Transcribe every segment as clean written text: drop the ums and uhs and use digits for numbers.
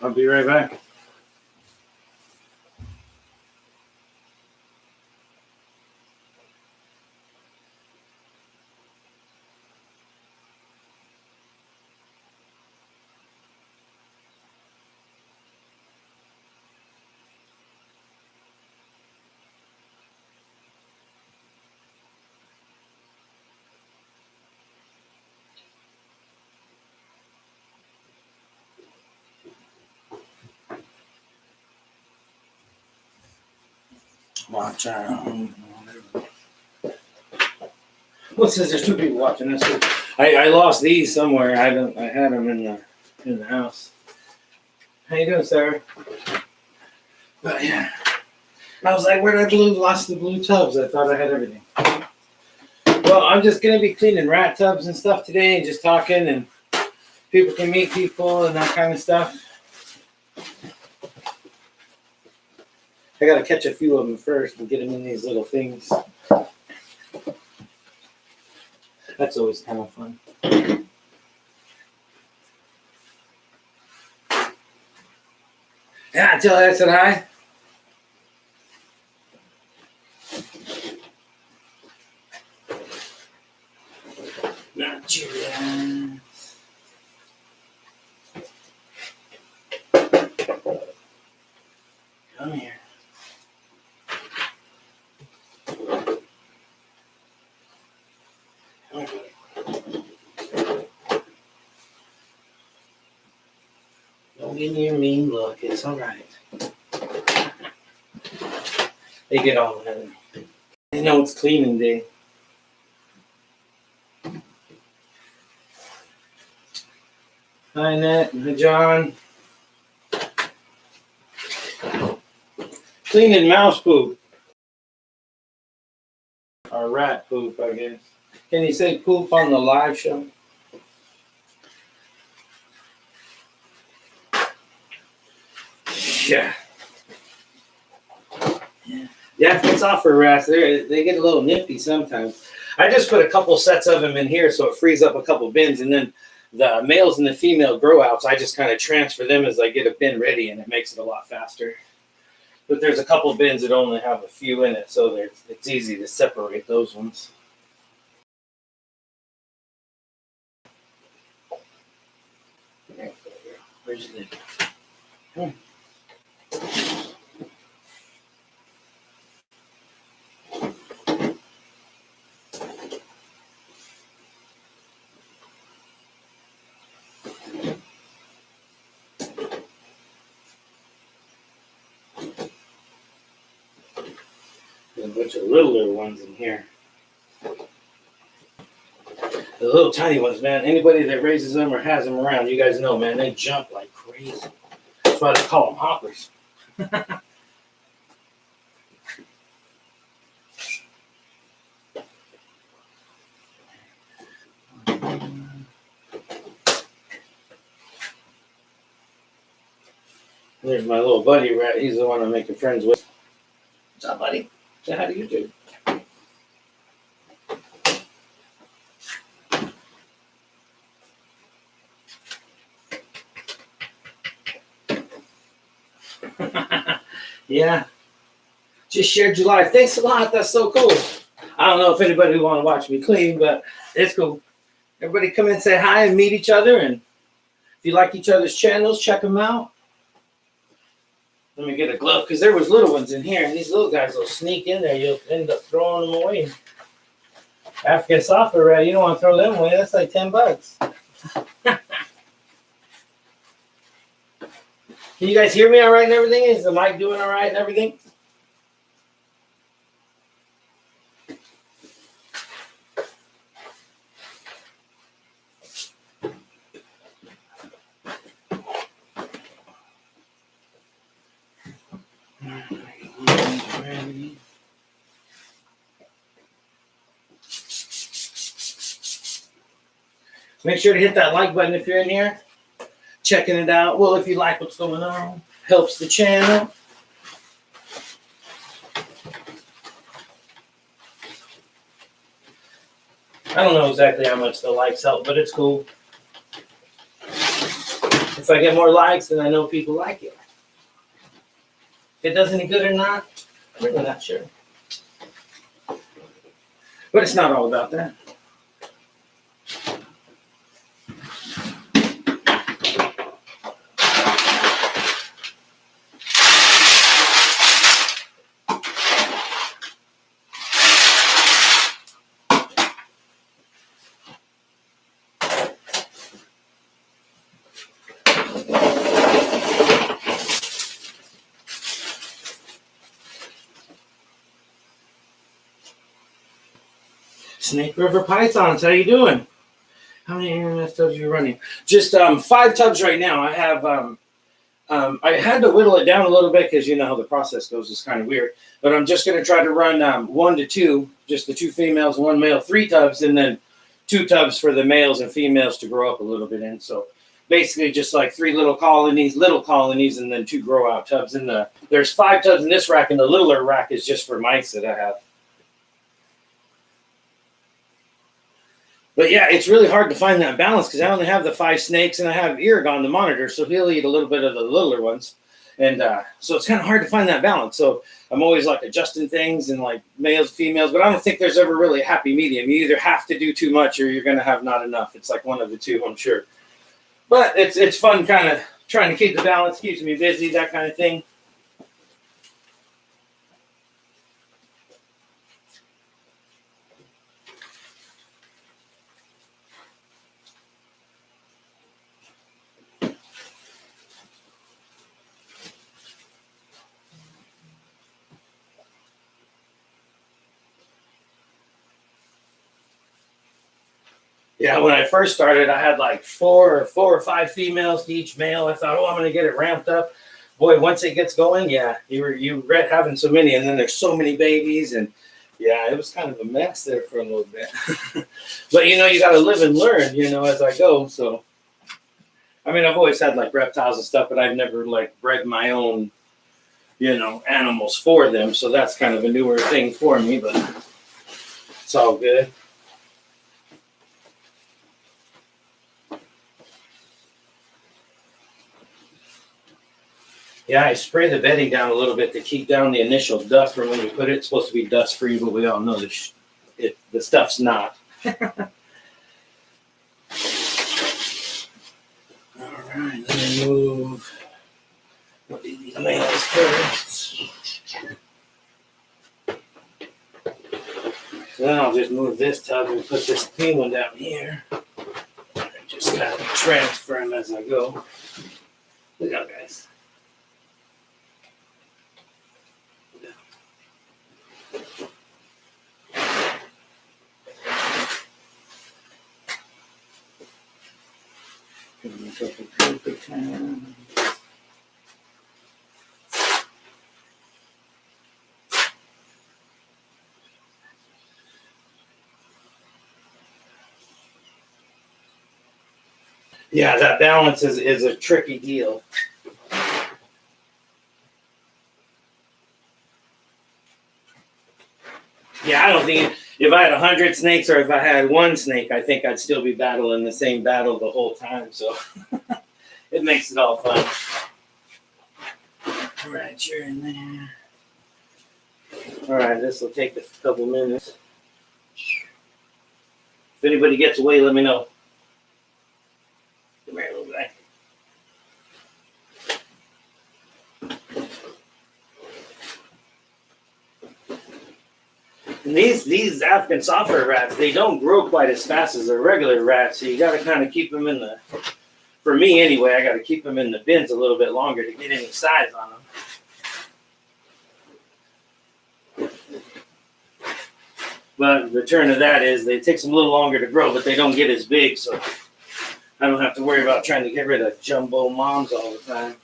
I'll be right back. Watch out. What's this? There's two people watching this. I lost these somewhere. I had them in the house. How you doing, Sarah? But yeah, I was like, where did I lost the blue tubs? I thought I had everything. Well, I'm just gonna be cleaning rat tubs and stuff today, and just talking, and people can meet people and that kind of stuff. I gotta catch a few of them first and get them in these little things. That's always kind of fun. Yeah, tell her I said hi. Not you, yeah. Come here. Don't give me your mean look. It's all right. They get all of it. They know it's cleaning day. Hi, Annette. Hi, John. Cleaning mouse poop. Or rat poop, I guess. Can you say poop on the live show? Yeah. Yeah, if it's off for rats, they get a little nippy sometimes. I just put a couple sets of them in here so it frees up a couple bins, and then the males and the female grow outs, I just kind of transfer them as I get a bin ready, and it makes it a lot faster. But there's a couple bins that only have a few in it, so it's easy to separate those ones. Where's the... There's a bunch of littler ones in here. The little tiny ones, man. Anybody that raises them or has them around, you guys know, man, they jump like crazy. That's why they call them hoppers. There's my little buddy rat. He's the one I'm making friends with. What's up, buddy? Say hi to YouTube. Yeah. Just shared your life. Thanks a lot. That's so cool. I don't know if anybody want to watch me clean, but it's cool. Everybody come in and say hi and meet each other. And if you like each other's channels, check them out. Let me get a glove, because there was little ones in here, and these little guys will sneak in there. You'll end up throwing them away. African software rat, you don't want to throw them away. That's like $10. Can you guys hear me all right and everything? Is the mic doing all right and everything? Make sure to hit that like button if you're in here, checking it out. Well, if you like what's going on, helps the channel. I don't know exactly how much the likes help, but it's cool. It's If I get more likes, then I know people like it. If it does any good or not, I'm really not sure. But it's not all about that. Snake River Pythons, how you doing? How many AMS tubs are you running? Just 5 tubs right now. I have I had to whittle it down a little bit because you know how the process goes. It's kind of weird. But I'm just going to try to run 1 to 2, just the 2 females, 1 male, 3 tubs, and then 2 tubs for the males and females to grow up a little bit in. So basically just like 3 little colonies, and then 2 grow out tubs. And there's 5 tubs in this rack, and the littler rack is just for mice that I have. But yeah, it's really hard to find that balance because I only have the 5 snakes and I have Iragon, the monitor, so he'll eat a little bit of the littler ones. And so it's kind of hard to find that balance. So I'm always like adjusting things and like males, females, but I don't think there's ever really a happy medium. You either have to do too much or you're going to have not enough. It's like one of the two, I'm sure. But it's fun kind of trying to keep the balance, keeps me busy, that kind of thing. Yeah, when I first started, I had like 4 or 5 females to each male. I thought, oh, I'm going to get it ramped up. Boy, once it gets going, yeah, you regret having so many, and then there's so many babies, and yeah, it was kind of a mess there for a little bit. But you know, you got to live and learn, you know, as I go. So, I mean, I've always had like reptiles and stuff, but I've never like bred my own, you know, animals for them. So that's kind of a newer thing for me, but it's all good. Yeah, I spray the bedding down a little bit to keep down the initial dust from when you put it. It's supposed to be dust free, but we all know the stuff's not. All right, let me move these males first. So then I'll just move this tub and put this clean one down here. And just kind of transfer them as I go. Look out, guys. Yeah, that balance is a tricky deal. Yeah, I don't think if I had 100 snakes or if I had 1 snake, I think I'd still be battling the same battle the whole time. So it makes it all fun. All right, you're in there. All right, this will take a couple minutes. If anybody gets away, let me know. Come here, little guy. And these African software rats, they don't grow quite as fast as a regular rat, so you got to kind of keep them in the, for me anyway, I got to keep them in the bins a little bit longer to get any size on them. But the return of that is it takes them a little longer to grow, but they don't get as big, so I don't have to worry about trying to get rid of jumbo moms all the time.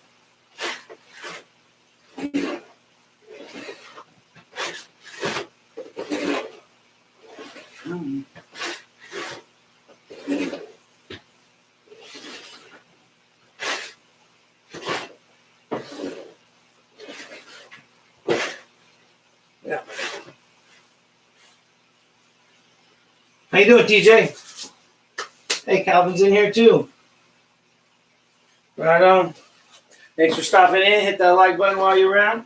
Yeah. How you doing, TJ? Hey, Calvin's in here too. Right on. Thanks for stopping in. Hit that like button while you're around.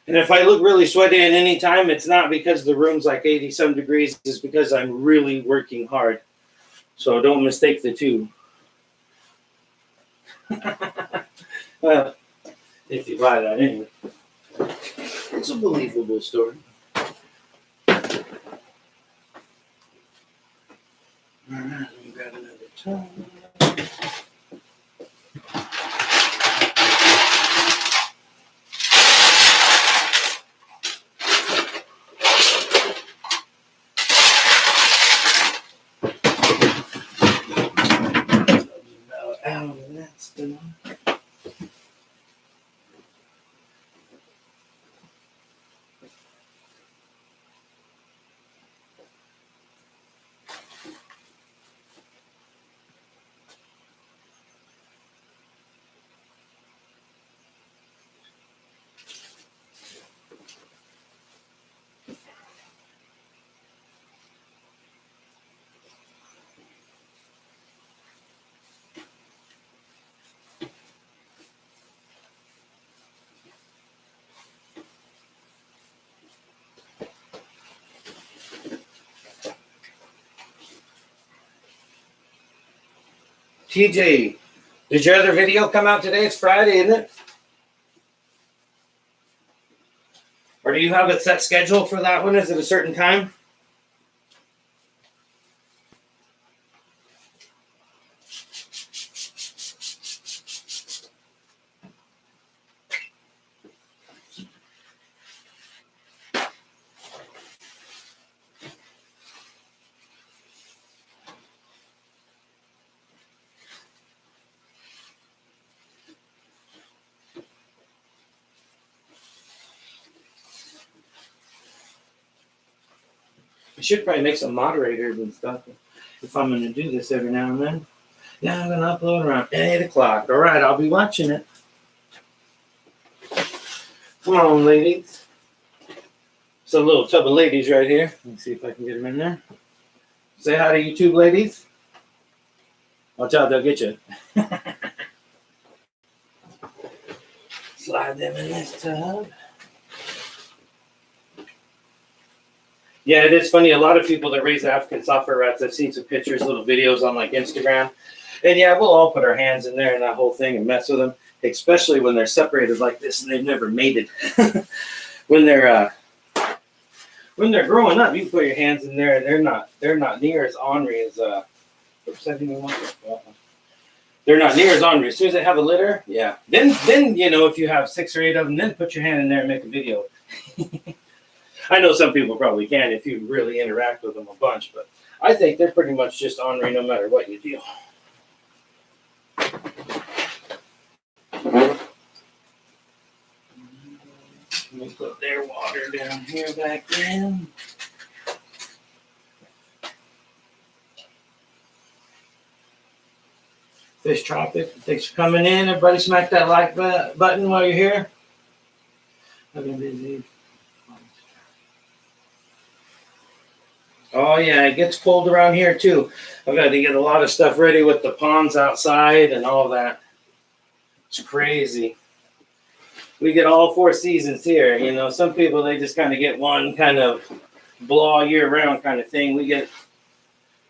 And if I look really sweaty at any time, it's not because the room's like 80 some degrees. It's because I'm really working hard. So don't mistake the two. Well, if you buy that anyway. It's a believable story. All right, let me grab another towel. Out of that stuff. TJ, did your other video come out today? It's Friday, isn't it? Or do you have a set schedule for that one? Is it a certain time? I should probably make some moderators and stuff if I'm going to do this every now and then. Yeah, I'm going to upload around 8 o'clock. All right, I'll be watching it. Come on, ladies. It's a little tub of ladies right here. Let me see if I can get them in there. Say hi to YouTube ladies. Watch out, they'll get you. Slide them in this tub. Yeah, it is funny. A lot of people that raise African software rats, I've seen some pictures, little videos on like Instagram. And yeah, we'll all put our hands in there and that whole thing and mess with them, especially when they're separated like this and they've never mated. when they're growing up, you can put your hands in there and they're not near as ornery as they're not near as ornery. As soon as they have a litter, yeah. Then if you have 6 or 8 of them, then put your hand in there and make a video. I know some people probably can if you really interact with them a bunch, but I think they're pretty much just ornery no matter what you do. Let me put their water down here back in. Fish Tropic, thanks for coming in. Everybody smack that like button while you're here. I've been busy. Oh yeah, it gets cold around here too. I've got to get a lot of stuff ready with the ponds outside and all that. It's crazy. We get all 4 seasons here. Some people, they just kind of get one kind of blah year round kind of thing. We get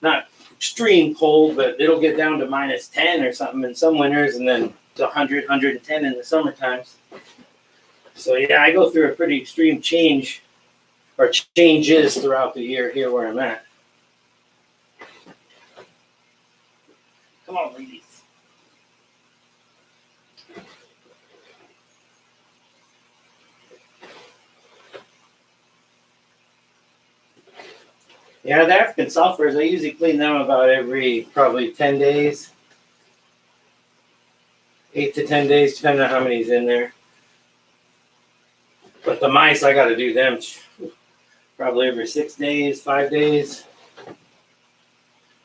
not extreme cold, but it'll get down to -10 or something in some winters and then to 100, 110 in the summer times. So yeah, I go through a pretty extreme change or changes throughout the year here where I'm at. Come on, ladies. Yeah, the African softwares, I usually clean them about every probably 10 days. 8 to 10 days, depending on how many's in there. But the mice, I got to do them probably every 6 days, 5 days.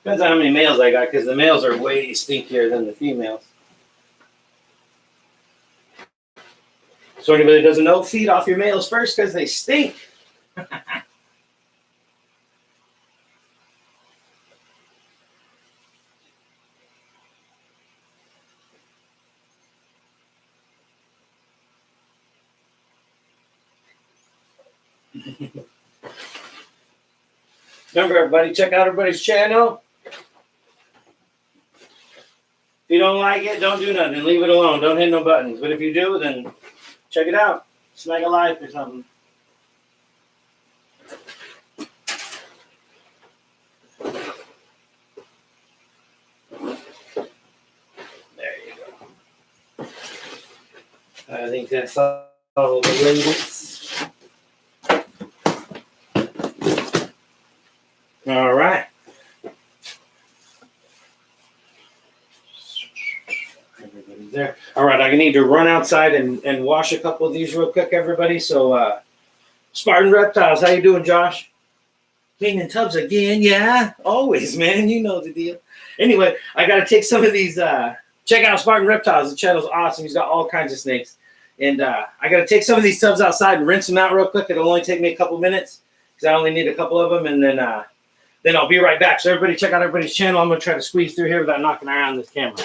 Depends on how many males I got, because the males are way stinkier than the females. So anybody that doesn't know, feed off your males first because they stink. Remember, everybody, check out everybody's channel. If you don't like it, don't do nothing. Leave it alone. Don't hit no buttons. But if you do, then check it out. Snag a life or something. There you go. I think that's all the ladies. All right. Everybody's there. All right, I need to run outside and wash a couple of these real quick, everybody. So, Spartan Reptiles, how you doing, Josh? Cleaning tubs again? Yeah, always, man. You know the deal. Anyway, I got to take some of these. Check out Spartan Reptiles. The channel's awesome. He's got all kinds of snakes. And I got to take some of these tubs outside and rinse them out real quick. It'll only take me a couple minutes because I only need a couple of them. And then I'll be right back. So everybody check out everybody's channel. I'm going to try to squeeze through here without knocking around this camera.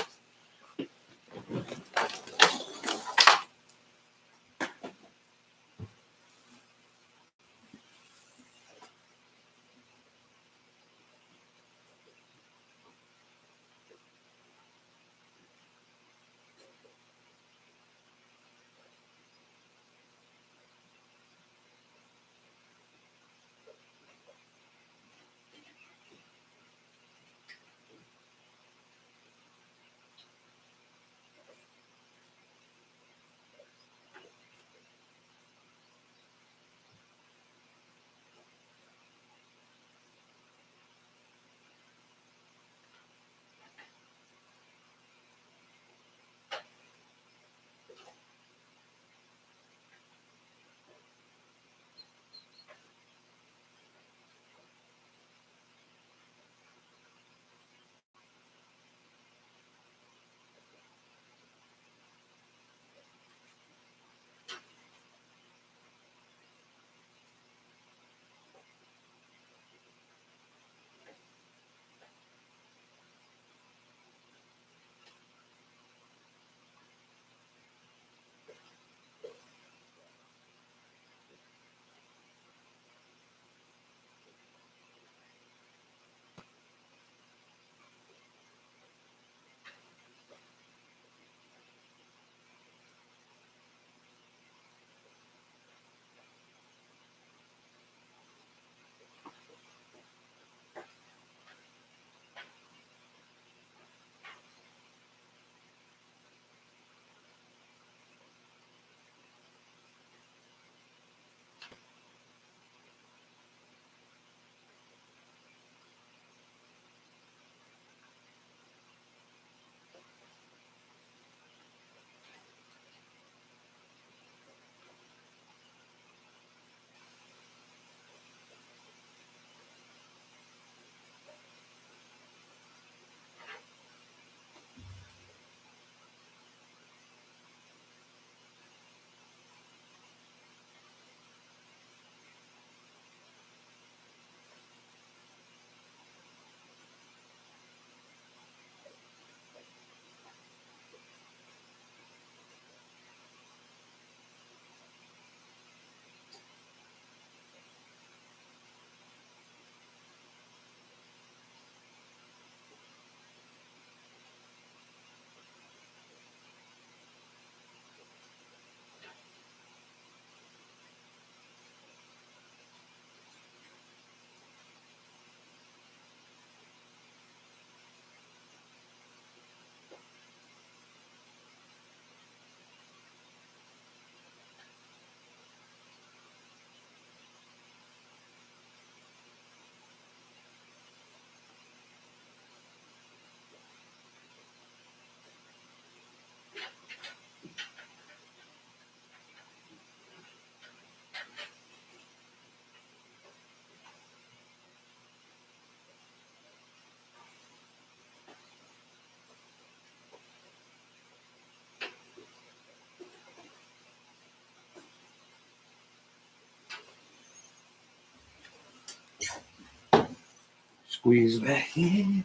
Squeeze back in.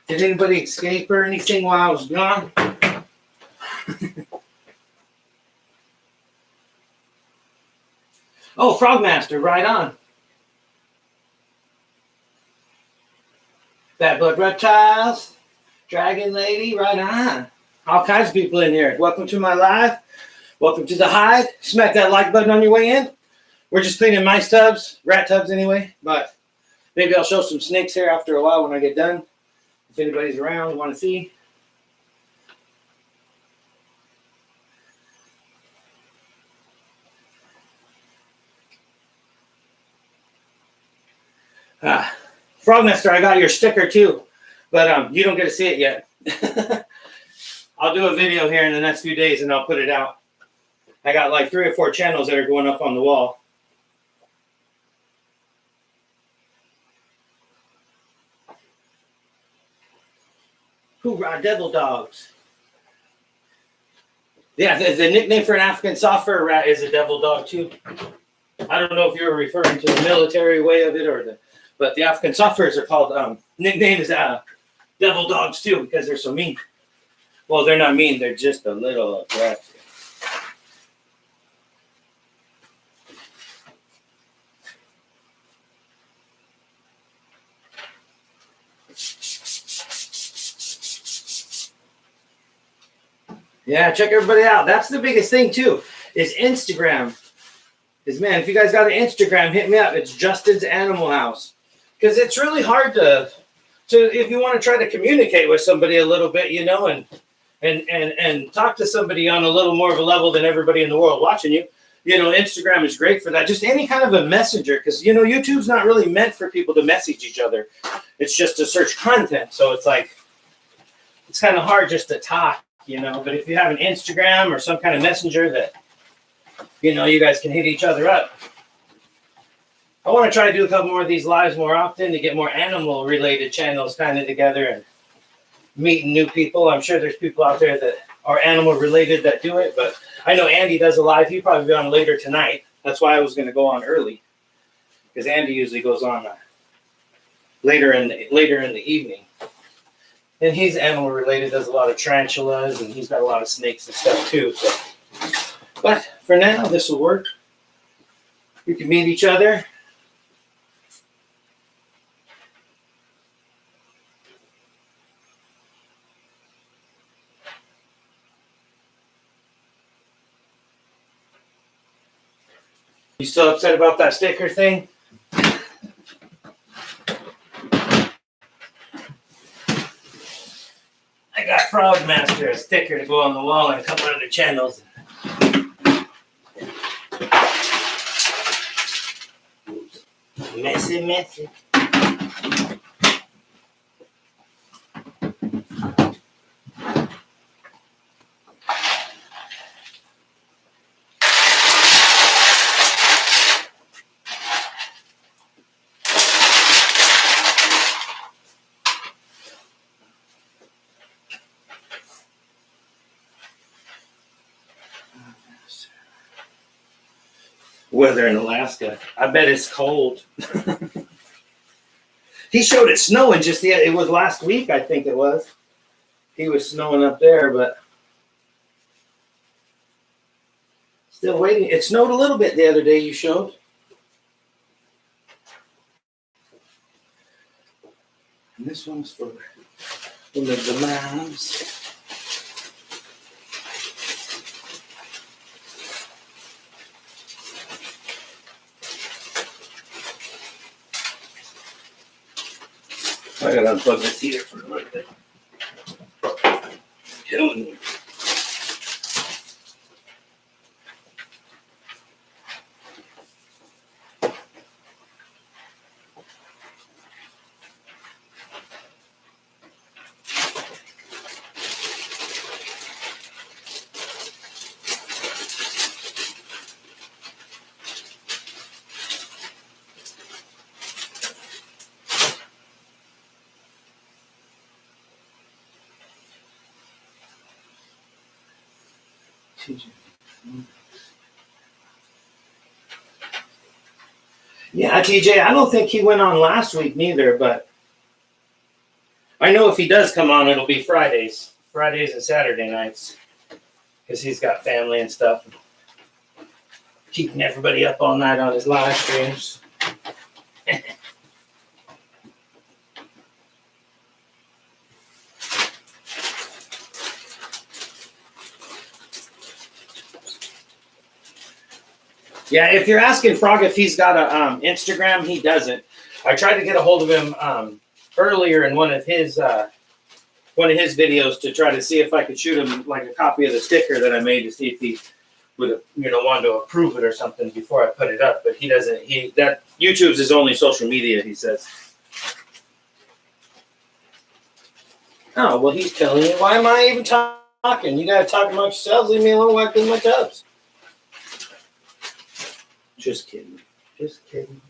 Did anybody escape or anything while I was gone? Oh, Frogmaster, right on. Bad Blood Reptiles, Dragon Lady, right on. All kinds of people in here. Welcome to my live. Welcome to the hive. Smack that like button on your way in. We're just cleaning mice tubs, rat tubs anyway, but maybe I'll show some snakes here after a while when I get done. If anybody's around and want to see. Frogmaster, I got your sticker too, but you don't get to see it yet. I'll do a video here in the next few days and I'll put it out. I got like 3 or 4 channels that are going up on the wall. Hoorah, devil dogs. Yeah, the nickname for an African soft fur rat is a devil dog too. I don't know if you're referring to the military way of it or the, but the African soft furs are called, nickname is devil dogs too because they're so mean. Well, they're not mean, they're just a little aggressive. Yeah, check everybody out. That's the biggest thing too, is Instagram. Is man, if you guys got an Instagram, hit me up. It's Justin's Animal House. Because it's really hard to if you want to try to communicate with somebody a little bit, you know, and talk to somebody on a little more of a level than everybody in the world watching you. You know, Instagram is great for that. Just any kind of a messenger, because you know, YouTube's not really meant for people to message each other. It's just to search content. So it's like it's kind of hard just to talk. You know, but if you have an Instagram or some kind of messenger that, you know, you guys can hit each other up. I want to try to do a couple more of these lives more often to get more animal related channels kind of together and meeting new people. I'm sure there's people out there that are animal related that do it, but I know Andy does a live. He'll probably be on later tonight. That's why I was going to go on early, because Andy usually goes on later in the evening. And he's animal related, does a lot of tarantulas, and he's got a lot of snakes and stuff too. So, but for now, this will work. You can meet each other. You still upset about that sticker thing? I got Frogmaster a sticker to go on the wall and a couple other channels. Messy. Weather in Alaska. I bet it's cold. He showed it snowing it was last week, I think it was. He was snowing up there, but still waiting. It snowed a little bit the other day you showed. And this one's for the moms. I gotta unplug this heater for a little bit. Killing me. Yeah, TJ, I don't think he went on last week neither, but I know if he does come on, it'll be Fridays and Saturday nights, because he's got family and stuff. Keeping everybody up all night on his live streams. Yeah, if you're asking Frog if he's got a Instagram, he doesn't. I tried to get a hold of him earlier in one of his videos to try to see if I could shoot him like a copy of the sticker that I made to see if he would want to approve it or something before I put it up. But he doesn't. That YouTube's his only social media, he says. Oh well, he's telling you. Why am I even talking? You gotta talk amongst yourselves. Leave me alone while I clean my tubs. Just kidding. Just kidding.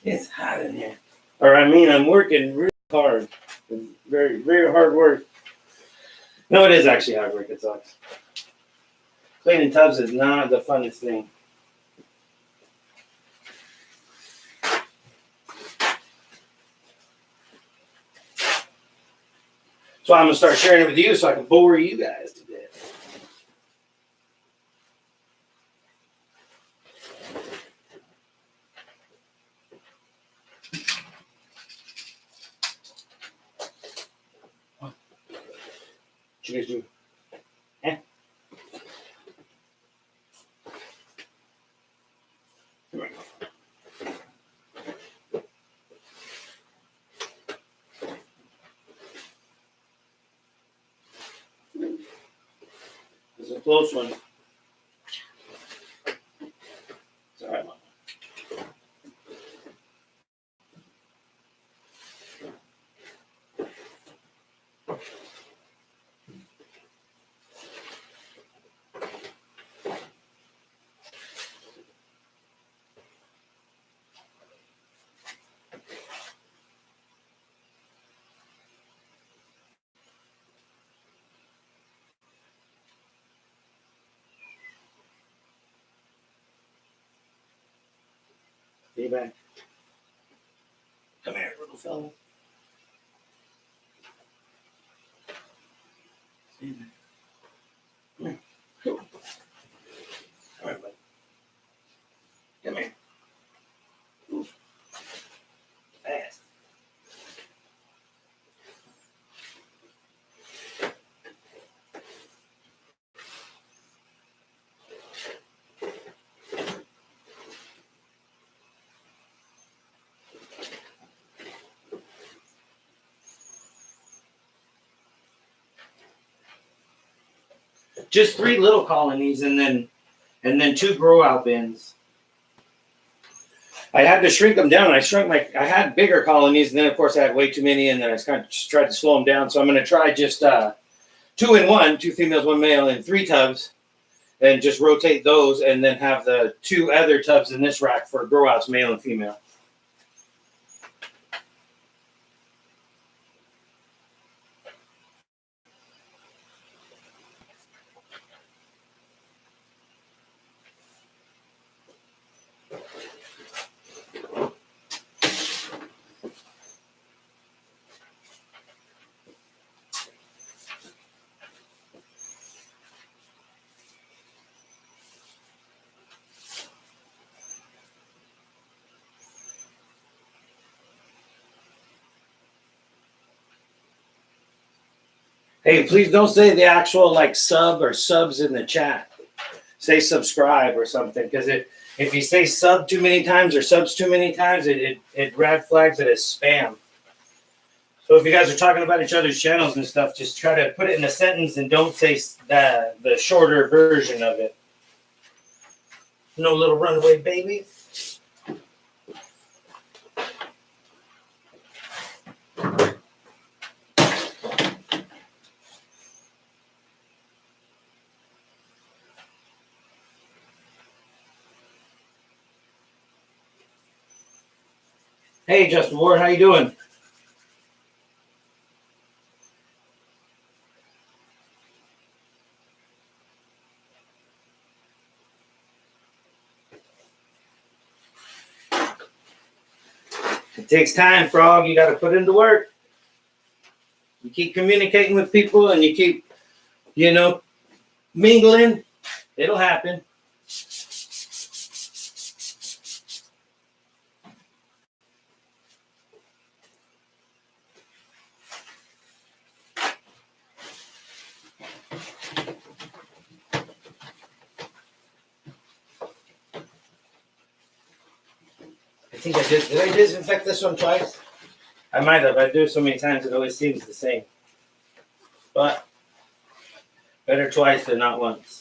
It's hot in here. Or I'm working really hard. Very, very hard work. No, it is actually hard work. It sucks. Cleaning tubs is not the funnest thing. So I'm gonna start sharing it with you so I can bore you guys to death. What you guys do? Eh? Come on. This is a close one. It's all right, Mom. Stay back. Come here, little fella. Stay back. Come here. Come here, buddy. Come here. Oof. Fast. Just 3 little colonies and then 2 grow out bins. I had to shrink them down. I had bigger colonies, and then of course I had way too many, and then I kind of just tried to slow them down. So I'm going to try just 2 in 1, 2 females, 1 male, in 3 tubs, and just rotate those, and then have the 2 other tubs in this rack for grow outs, male and female. Hey, please don't say the actual like sub or subs in the chat. Say subscribe or something, because if you say sub too many times or subs too many times, it red flags it as spam. So if you guys are talking about each other's channels and stuff, just try to put it in a sentence and don't say the shorter version of it. No little runaway baby. Hey, Justin Ward, how you doing? It takes time, Frog. You got to put into work. You keep communicating with people and you keep, mingling. It'll happen. I think I did. Did I disinfect this one twice? I might have. I do it so many times it always seems the same. But better twice than not once.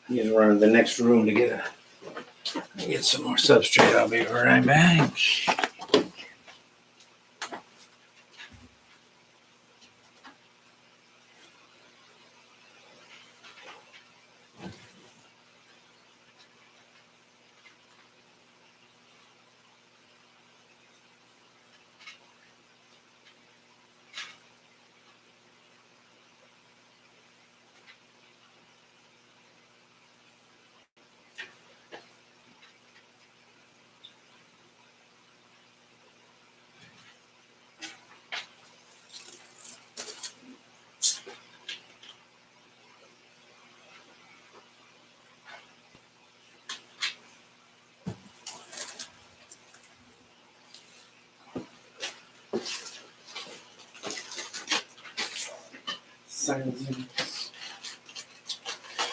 I need to run to the next room to get some more substrate. I'll be right back.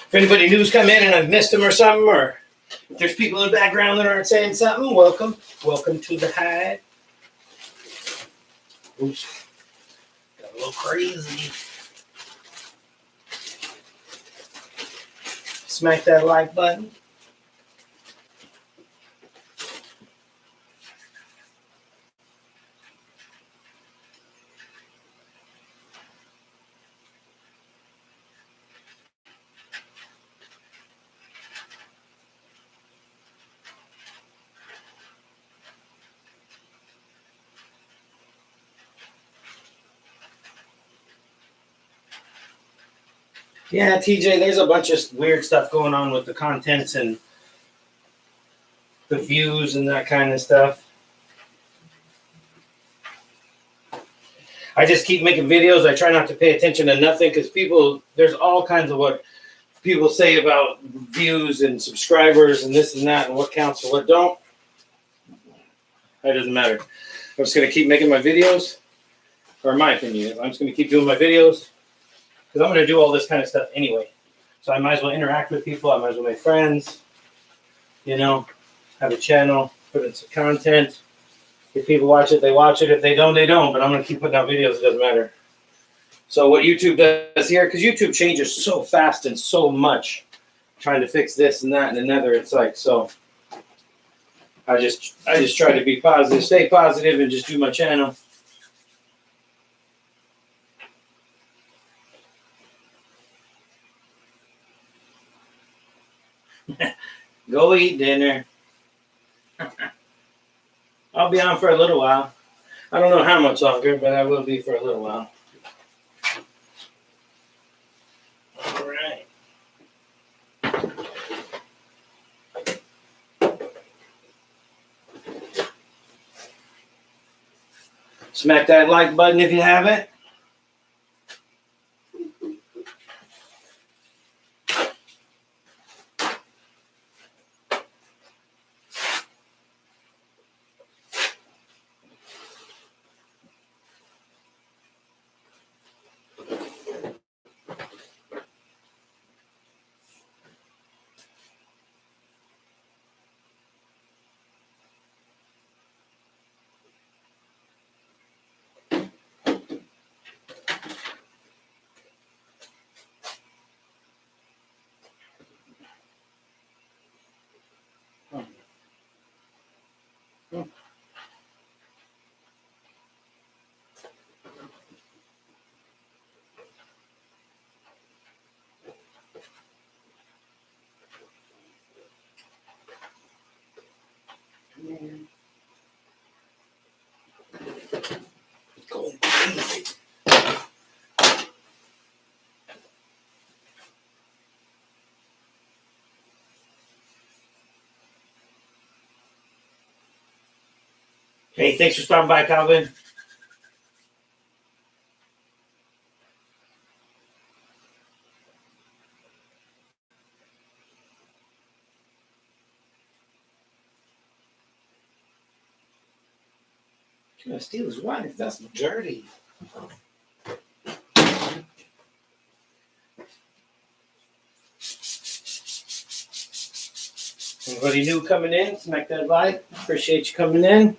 If anybody new's come in and I've missed them or something, or if there's people in the background that aren't saying something, welcome. Welcome to the Hive. Oops. Got a little crazy. Smack that like button. Yeah, TJ, there's a bunch of weird stuff going on with the contents and the views and that kind of stuff. I just keep making videos. I try not to pay attention to nothing because there's all kinds of what people say about views and subscribers and this and that and what counts and what don't. That doesn't matter. I'm just going to keep making my videos, or in my opinion, I'm just going to keep doing my videos. Because I'm going to do all this kind of stuff anyway. So I might as well interact with people. I might as well make friends. Have a channel, put in some content. If people watch it, they watch it. If they don't, they don't. But I'm going to keep putting out videos. It doesn't matter. So what YouTube does here, because YouTube changes so fast and so much, trying to fix this and that and another. It's like, so I just try to be positive, stay positive, and just do my channel. Go eat dinner. I'll be on for a little while. I don't know how much longer, but I will be for a little while. All right. Smack that like button if you haven't. Going crazy. Hey, thanks for stopping by, Calvin. He's gonna steal his wife. That's dirty. Anybody new coming in? Smack that like. Appreciate you coming in.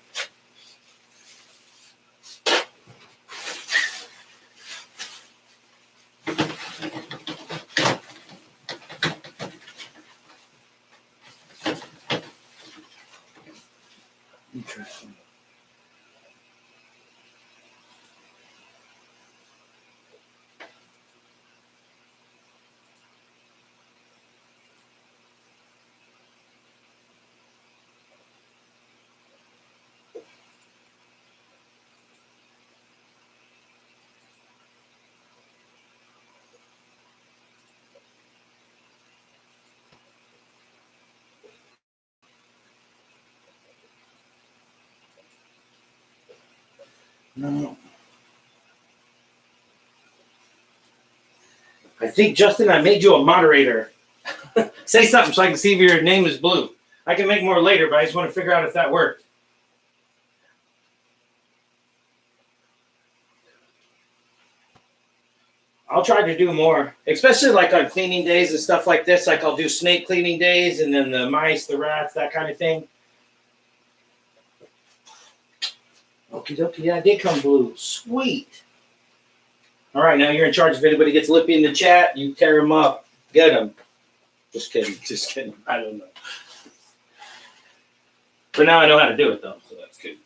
Interesting. No. I think, Justin, I made you a moderator. Say something so I can see if your name is blue. I can make more later, but I just want to figure out if that worked. I'll try to do more, especially like on cleaning days and stuff like this. Like I'll do snake cleaning days and then the mice, the rats, that kind of thing. Okie dokie, yeah, I did come blue. Sweet. All right, now you're in charge. If anybody gets lippy in the chat, you tear them up. Get them. Just kidding. Just kidding. I don't know. But now I know how to do it, though, so that's good.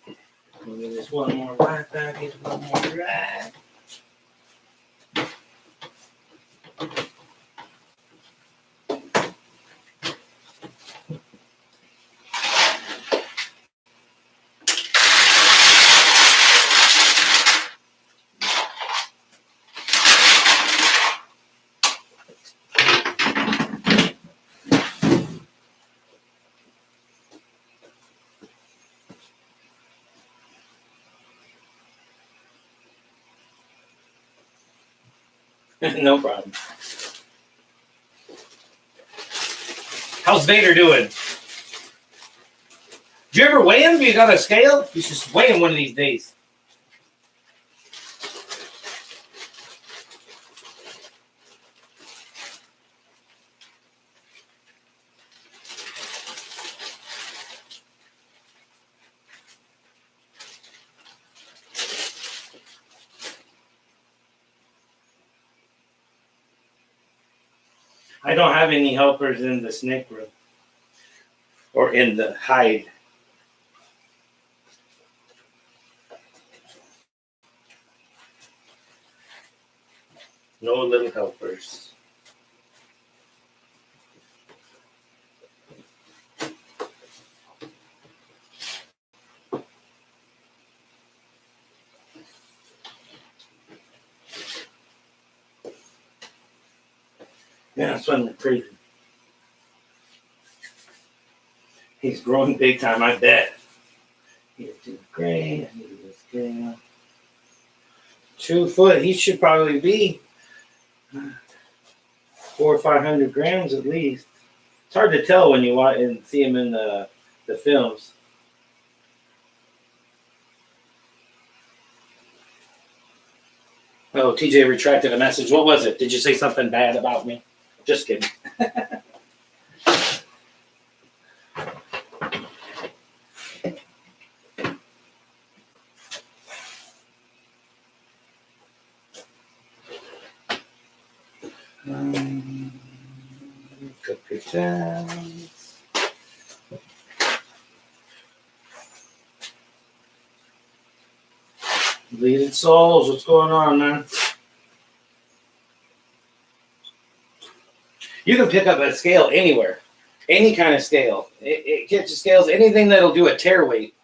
There's one more right back. Here's one more right. No problem. How's Vader doing? Do you ever weigh him? You got a scale? You should weigh him one of these days. I don't have any helpers in the snake room or in the hide No little helpers. Yeah, that's when they're crazy. He's growing big time, I bet. He's doing great. Look at this guy. 2 foot. He should probably be 400 or 500 grams at least. It's hard to tell when you watch and see him in the films. Oh, TJ retracted a message. What was it? Did you say something bad about me? Just kidding. Cook towns. Bleeding souls, what's going on, man? You can pick up a scale anywhere, any kind of scale. It catches scales, anything that'll do a tear weight.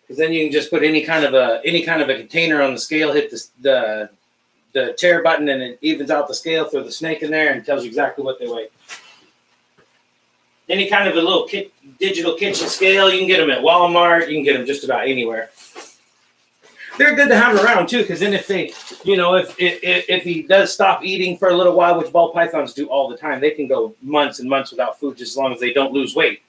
Because then you can just put any kind of a container on the scale, hit the tear button, and it evens out the scale. Throw the snake in there and tells you exactly what they weigh. Any kind of a little digital kitchen scale, you can get them at Walmart. You can get them just about anywhere. They're good to have around too, because then if they, if he does stop eating for a little while, which ball pythons do all the time, they can go months and months without food, just as long as they don't lose weight.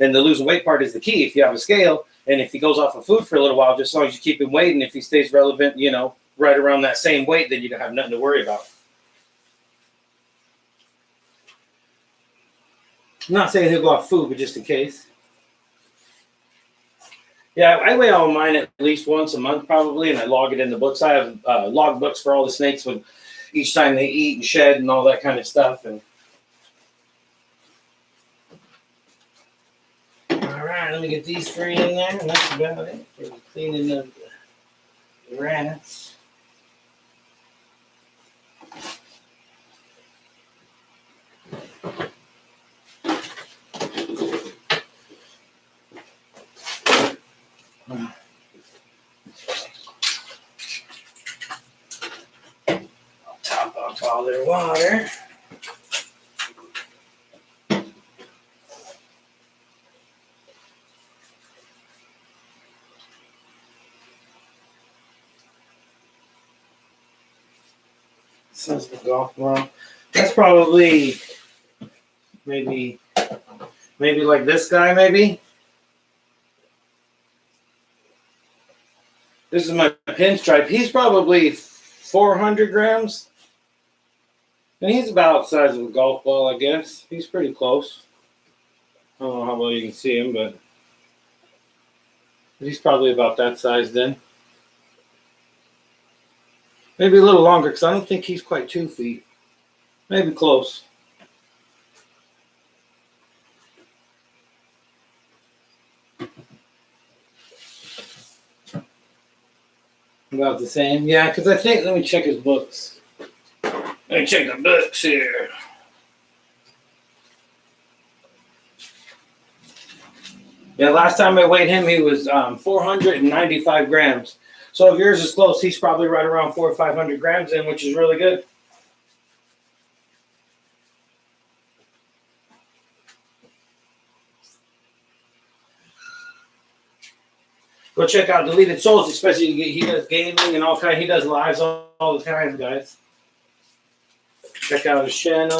And the losing weight part is the key. If you have a scale, and if he goes off of food for a little while, just as long as you keep him weighing, if he stays relevant, right around that same weight, then you don't have nothing to worry about. I'm not saying he'll go off food, but just in case. Yeah, I weigh all mine at least once a month probably, and I log it in the books. I have log books for all the snakes when each time they eat and shed and all that kind of stuff. And all right, let me get these 3 in there, and that's about it for cleaning up the rats. Top off all their water. Sounds like golf ball. That's probably maybe like this guy, maybe. This is my pinstripe. He's probably 400 grams. And he's about the size of a golf ball, I guess. He's pretty close. I don't know how well you can see him, but he's probably about that size then. Maybe a little longer, because I don't think he's quite 2 feet. Maybe close. About the same? Yeah, because I think, let me check his books. Let me check the books here. Yeah, last time I weighed him, he was 495 grams. So if yours is close, he's probably right around 400 or 500 grams in, which is really good. Go check out Deleted Souls, especially he does gaming and all kind. He does lives all the time, guys. Check out his channel.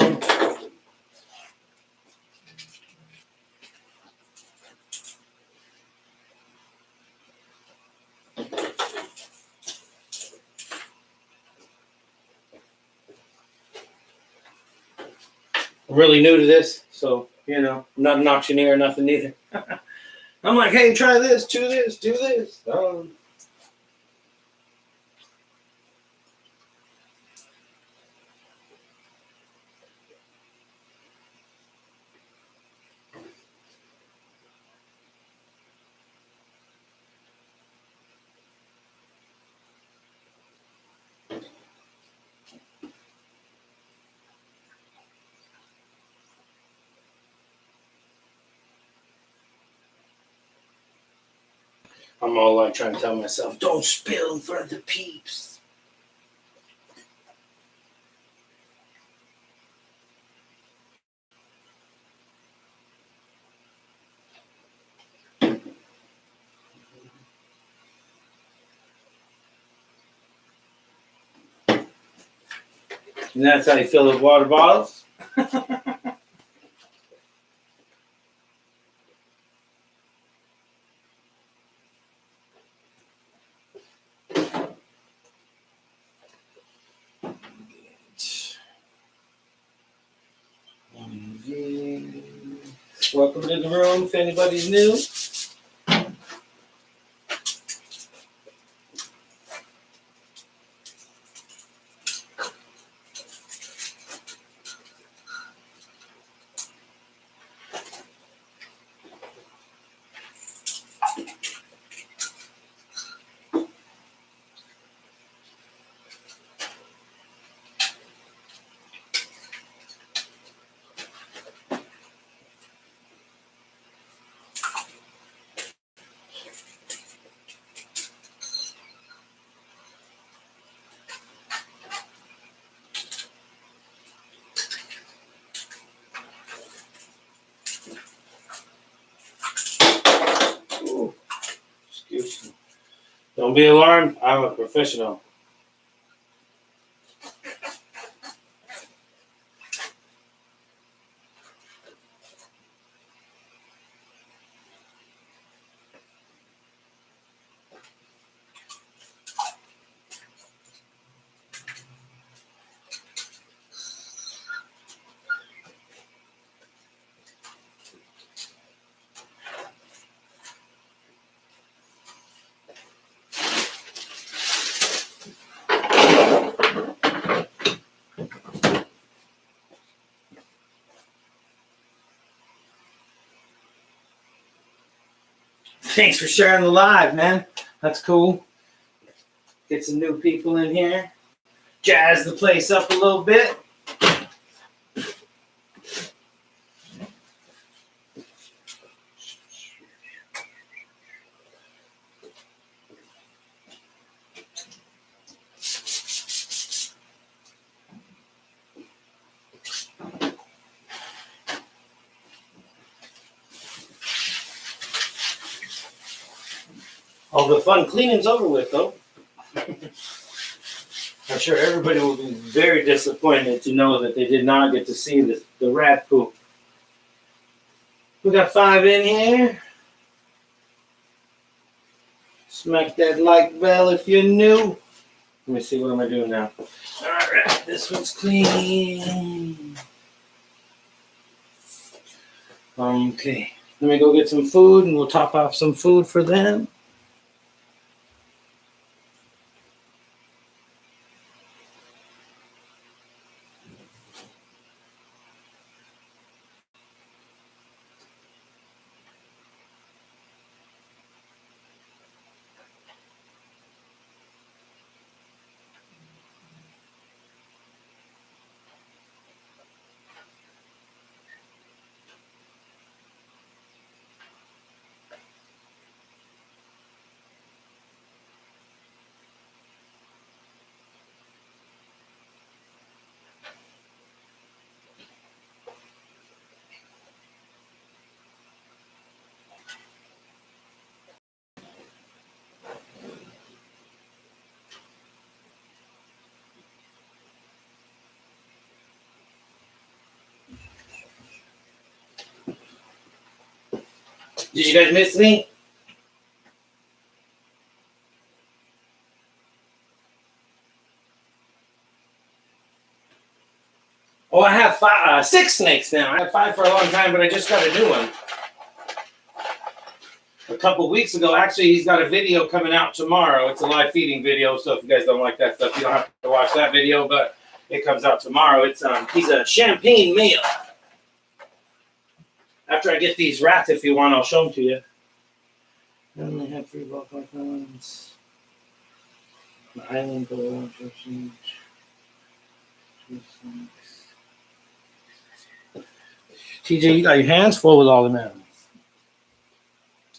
I'm really new to this, so I'm not an auctioneer or nothing either. I'm like, hey, try this, do this, do this. I'm all like trying to tell myself, don't spill in front of the peeps. And that's how you fill up water bottles. Welcome to the room if anybody's new. Ooh, excuse me. Don't be alarmed. I'm a professional. Thanks for sharing the live, man. That's cool. Get some new people in here. Jazz the place up a little bit. All the fun cleaning's over with, though. I'm sure everybody will be very disappointed to know that they did not get to see the rat poop. We got 5 in here. Smack that like bell if you're new. Let me see, what am I doing now? All right, this one's clean. Okay, let me go get some food and we'll top off some food for them. Did you guys miss me? Oh, I have 6 snakes now. I had 5 for a long time, but I just got a new one. A couple weeks ago, actually, he's got a video coming out tomorrow. It's a live feeding video, so if you guys don't like that stuff, you don't have to watch that video, but it comes out tomorrow. It's he's a champagne male. After I get these rats, if you want, I'll show them to you. I only have 3 ball pythons. An island below, TJ, you got your hands full with all the men.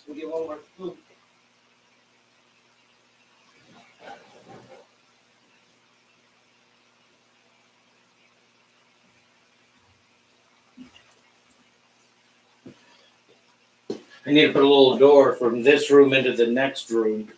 We'll get one more food. I need to put a little door from this room into the next room.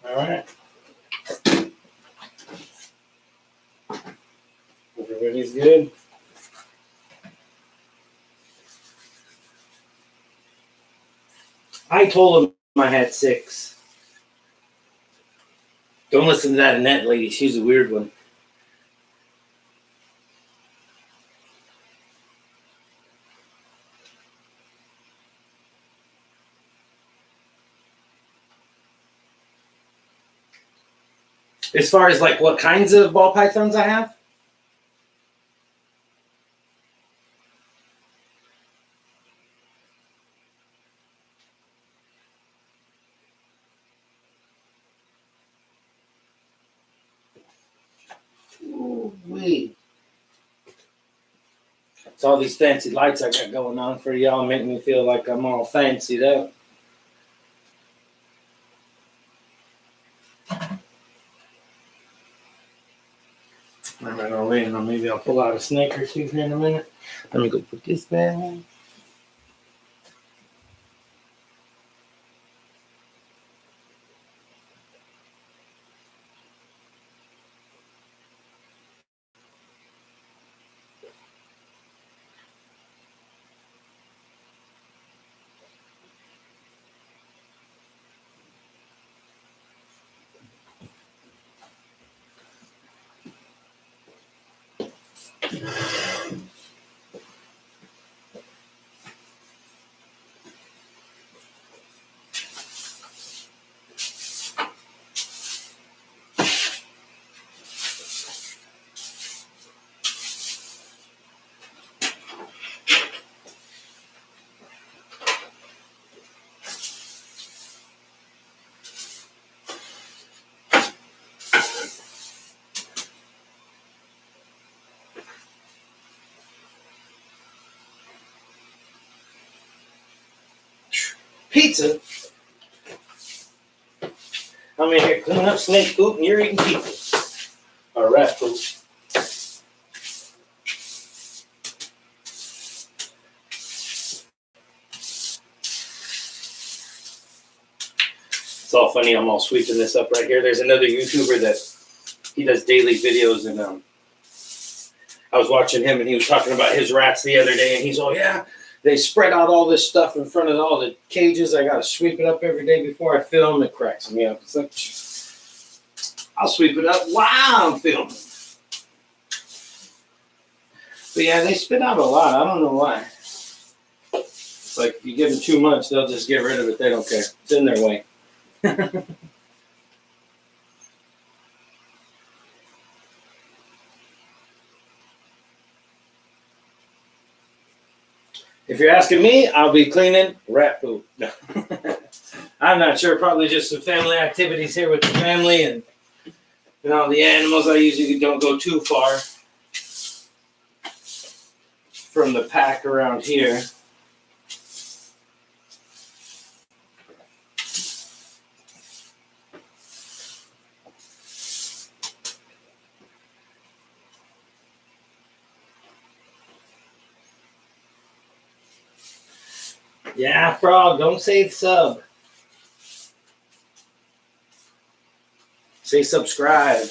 All right. Everybody's good. I told him I had 6. Don't listen to that Annette lady. She's a weird one. As far as like what kinds of ball pythons I have? Ooh-wee. It's all these fancy lights I got going on for y'all, making me feel like I'm all fancied up. I'm not gonna wait, and maybe I'll pull out a snake or two here in a minute. Let me go put this back. Pizza? I'm in here cleaning up snake poop and you're eating pizza. Or rat poop. It's all funny, I'm all sweeping this up right here. There's another YouTuber that he does daily videos, and I was watching him and he was talking about his rats the other day, and he's all, yeah, they spread out all this stuff in front of all the cages. I gotta sweep it up every day before I film. It cracks me up. It's like, I'll sweep it up while I'm filming. But yeah, they spit out a lot. I don't know why. It's like if you give them too much, they'll just get rid of it. They don't care. It's in their way. If you're asking me, I'll be cleaning rat poop. I'm not sure. Probably just some family activities here with the family and all the animals. I usually don't go too far from the pack around here. Yeah, Frog, don't say sub. Say subscribe.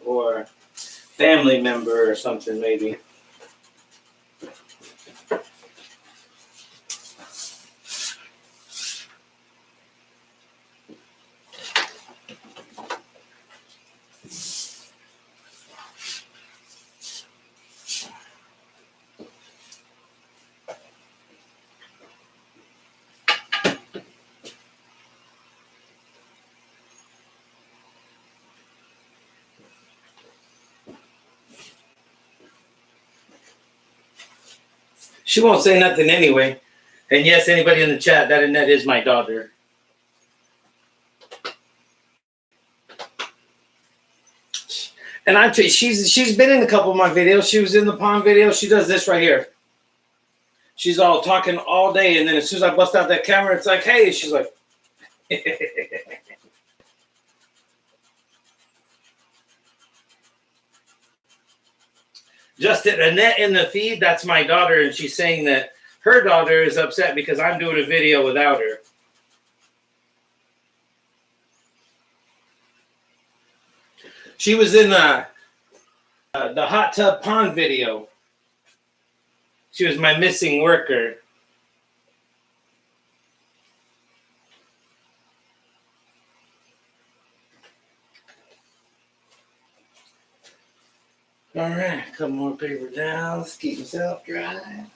Or family member or something, maybe. She won't say nothing anyway. And yes, anybody in the chat, that Annette is my daughter. And I tell you, she's been in a couple of my videos. She was in the pond video. She does this right here. She's all talking all day, and then as soon as I bust out that camera, it's like, hey, she's like, Justin, Annette in the feed, that's my daughter, and she's saying that her daughter is upset because I'm doing a video without her. She was in the hot tub pond video. She was my missing worker. All right, a couple more paper towels. Keep yourself dry.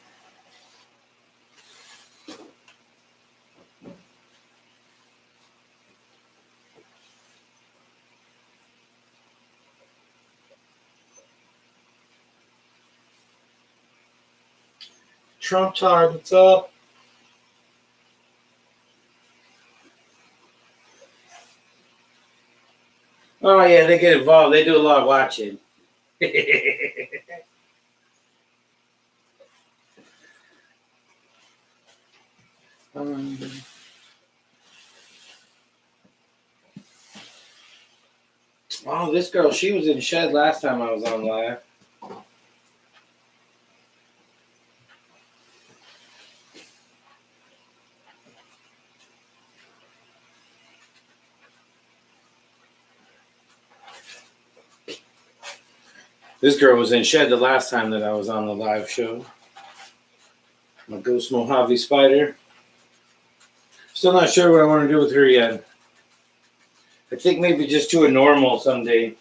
Trump Tard, what's up? Oh, yeah, they get involved. They do a lot of watching. Oh, this girl, she was in Shed last time I was on live. This girl was in Shed the last time that I was on the live show. My Ghost Mojave Spider. Still not sure what I want to do with her yet. I think maybe just do a normal someday.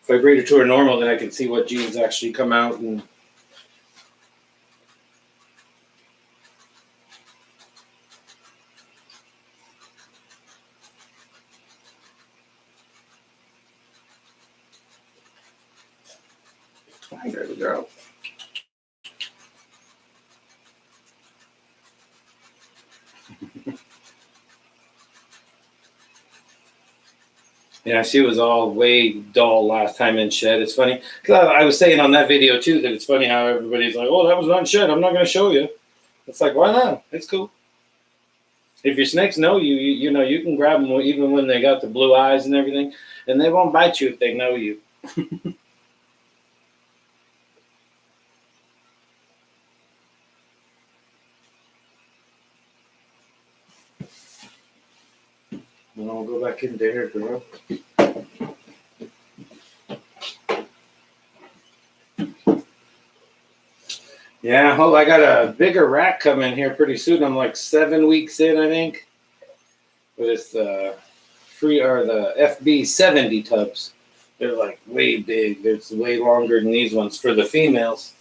If I breed her to a normal, then I can see what genes actually come out and there we go. Yeah, she was all way dull last time in Shed. It's funny. Cause I was saying on that video too that it's funny how everybody's like, oh, that was not in Shed. I'm not going to show you. It's like, why not? It's cool. If your snakes know you, you know, you can grab them even when they got the blue eyes and everything. And they won't bite you if they know you. And I'll go back in there, girl. Yeah, oh, I got a bigger rack coming here pretty soon. I'm like 7 weeks in, I think. But it's the the FB 70 tubs. They're like way big. They're way longer than these ones for the females.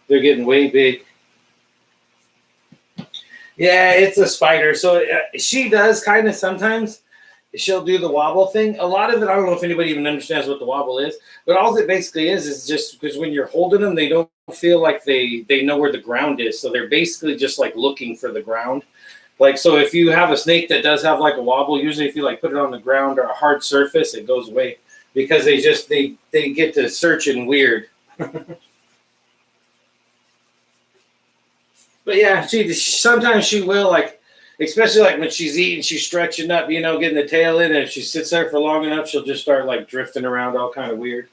They're getting way big. Yeah, it's a spider. So she does kind of sometimes. She'll do the wobble thing. A lot of it, I don't know if anybody even understands what the wobble is, but all it basically is just because when you're holding them, they don't feel like they know where the ground is. So they're basically just like looking for the ground. Like, so if you have a snake that does have like a wobble, usually if you like put it on the ground or a hard surface, it goes away because they get to searching weird. But yeah, sometimes she will, like, especially like when she's eating, she's stretching up, you know, getting the tail in, and if she sits there for long enough, she'll just start like drifting around all kind of weird.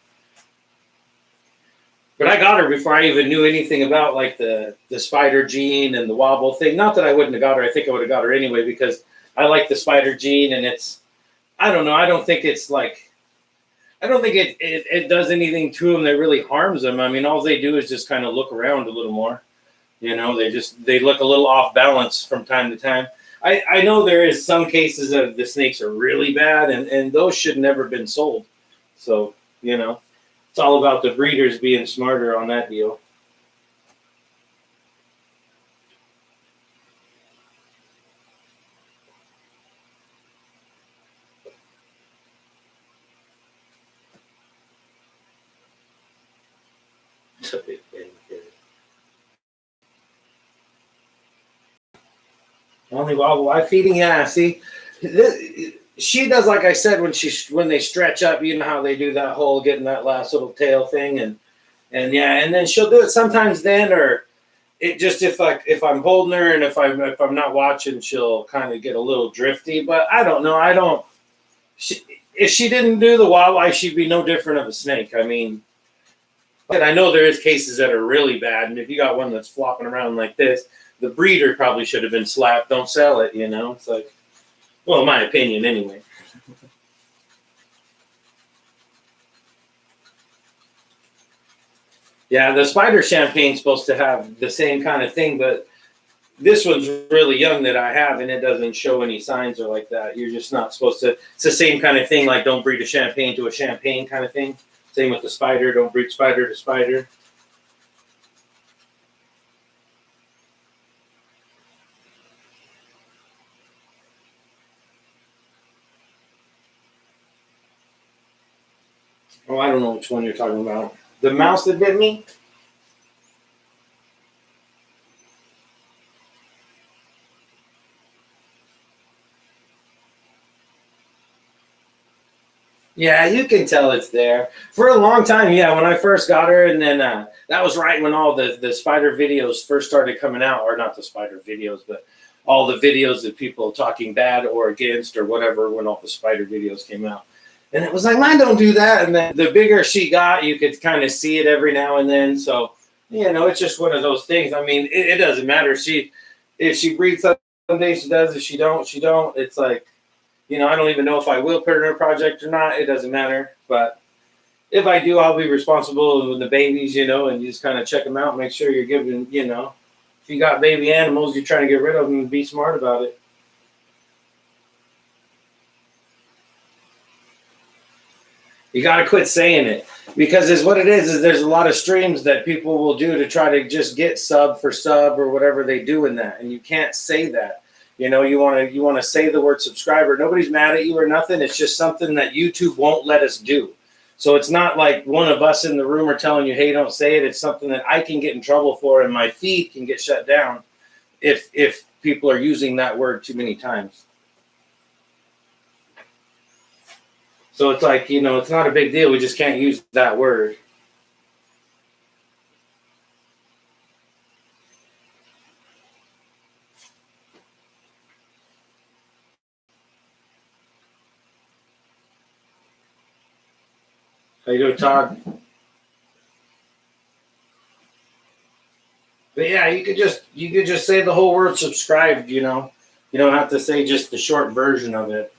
But I got her before I even knew anything about like the spider gene and the wobble thing. Not that I wouldn't have got her. I think I would have got her anyway because I like the spider gene, and I don't know. I don't think it does anything to them that really harms them. I mean, all they do is just kind of look around a little more. You know, they look a little off balance from time to time. I know there is some cases of the snakes are really bad, and those should never been sold. So, you know, it's all about the breeders being smarter on that deal. Only wobble eye feeding, yeah. See, she does like I said when they stretch up. You know how they do that whole getting that last little tail thing, and yeah, and then she'll do it sometimes then, or it just if I'm holding her and if I'm not watching, she'll kind of get a little drifty. But I don't know. I don't. If she didn't do the wildlife, she'd be no different of a snake. I mean, but I know there is cases that are really bad, and if you got one that's flopping around like this, the breeder probably should have been slapped. Don't sell it. You know, it's like, well, in my opinion, anyway. Yeah, the spider champagne's supposed to have the same kind of thing, but this one's really young that I have, and it doesn't show any signs or like that. You're just not supposed to. It's the same kind of thing, like don't breed a champagne to a champagne kind of thing. Same with the spider. Don't breed spider to spider. Oh, I don't know which one you're talking about. The mouse that bit me? Yeah, you can tell it's there. For a long time, yeah, when I first got her, and then that was right when all the spider videos first started coming out, or not the spider videos, but all the videos of people talking bad or against or whatever when all the spider videos came out. And it was like, mine don't do that. And then the bigger she got, you could kind of see it every now and then. So, it's just one of those things. I mean, it doesn't matter. If she breeds someday, she does. If she don't, she don't. It's like, I don't even know if I will put her in a project or not. It doesn't matter. But if I do, I'll be responsible with the babies, and you just kind of check them out. Make sure you're giving, if you got baby animals, you're trying to get rid of them, be smart about it. You got to quit saying it, because is what it is there's a lot of streams that people will do to try to just get sub for sub or whatever they do in that. And you can't say that. You want to say the word subscriber. Nobody's mad at you or nothing. It's just something that YouTube won't let us do. So it's not like one of us in the room are telling you, hey, don't say it. It's something that I can get in trouble for, and my feed can get shut down if people are using that word too many times. So it's like, it's not a big deal. We just can't use that word. How you doing, Todd? But yeah, you could just say the whole word subscribed, You don't have to say just the short version of it.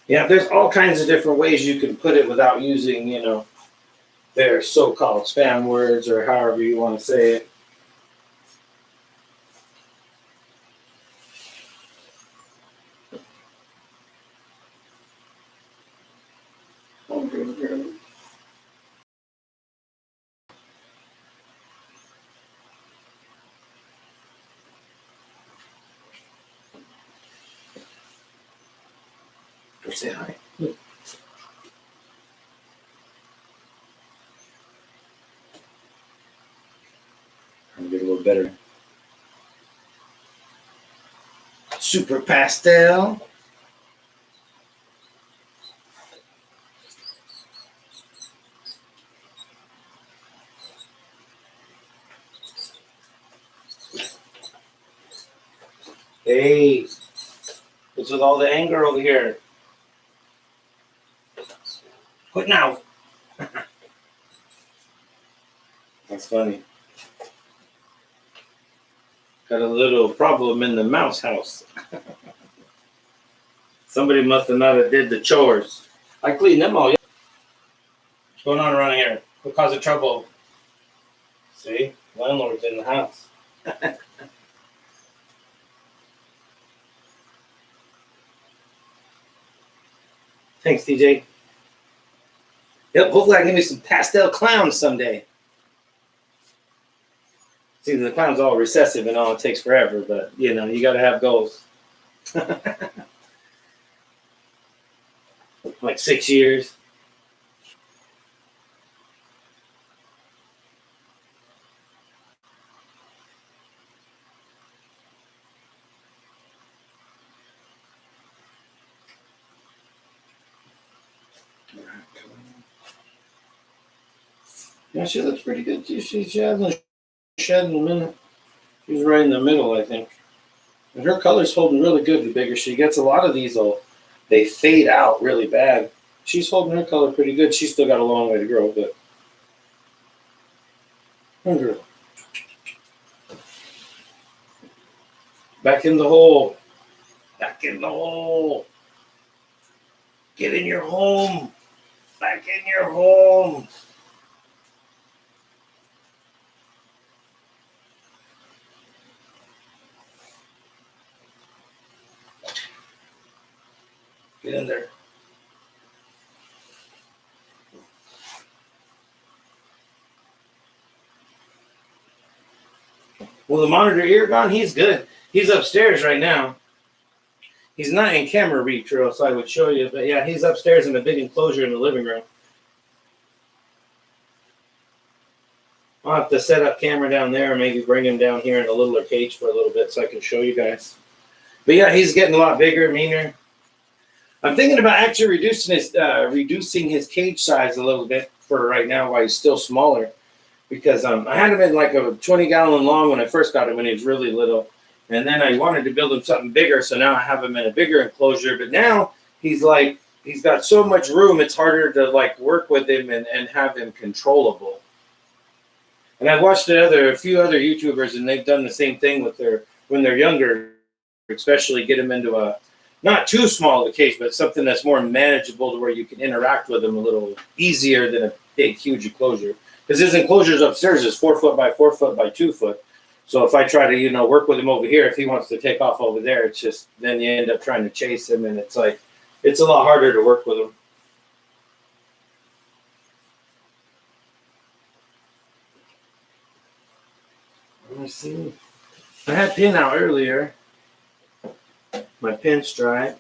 Yeah, there's all kinds of different ways you can put it without using, their so-called spam words or however you want to say it. Or say hi. I'll get a little better. Super pastel. Hey, what's with all the anger over here? Quit now. That's funny. Got a little problem in the mouse house. Somebody must have not have did the chores. I cleaned them all. What's going on around here? What caused the trouble? See, landlord's in the house. Thanks, DJ. Yep, hopefully I can give me some pastel clowns someday. See, the clown's all recessive and all, it takes forever, but you know, you got to have goals. Like 6 years. Yeah, she looks pretty good too. She hasn't shed in a minute. She's right in the middle, I think. And her color's holding really good the bigger she gets. A lot of these they fade out really bad. She's holding her color pretty good. She's still got a long way to grow, but back in the hole. Back in the hole. Get in your home. Back in your home. Get in there. Well, the monitor Eragon, he's good. He's upstairs right now. He's not in camera reach, or else I would show you. But yeah, he's upstairs in a big enclosure in the living room. I'll have to set up camera down there and maybe bring him down here in a littler cage for a little bit so I can show you guys. But yeah, he's getting a lot bigger, meaner. I'm thinking about actually reducing his cage size a little bit for right now while he's still smaller. Because I had him in like a 20-gallon long when I first got him when he was really little. And then I wanted to build him something bigger, so now I have him in a bigger enclosure. But now he's got so much room, it's harder to like work with him and have him controllable. And I've watched a few other YouTubers, and they've done the same thing with when they're younger, especially get them into a not too small of a cage, but something that's more manageable to where you can interact with them a little easier than a big, huge enclosure. Because his enclosures upstairs is 4 foot by 4 foot by 2 foot. So if I try to, work with him over here, if he wants to take off over there, it's just then you end up trying to chase him, and it's a lot harder to work with him. Let me see. I had pin out earlier. My pinstripe.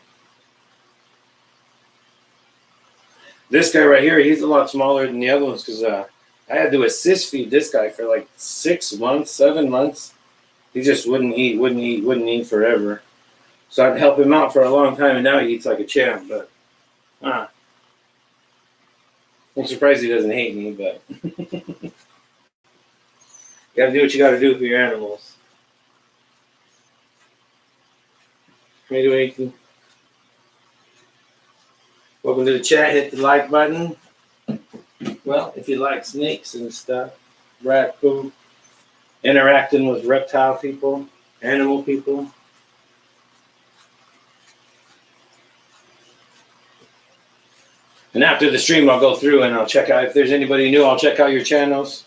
This guy right here, he's a lot smaller than the other ones because I had to assist feed this guy for like 6 months, 7 months. He just wouldn't eat forever. So I'd help him out for a long time, and now he eats like a champ. But I'm surprised he doesn't hate me. But you got to do what you got to do for your animals. Can we do anything? Welcome to the chat. Hit the like button. Well, if you like snakes and stuff, rat poop, interacting with reptile people, animal people. And after the stream, I'll go through and I'll check out if there's anybody new. I'll check out your channels.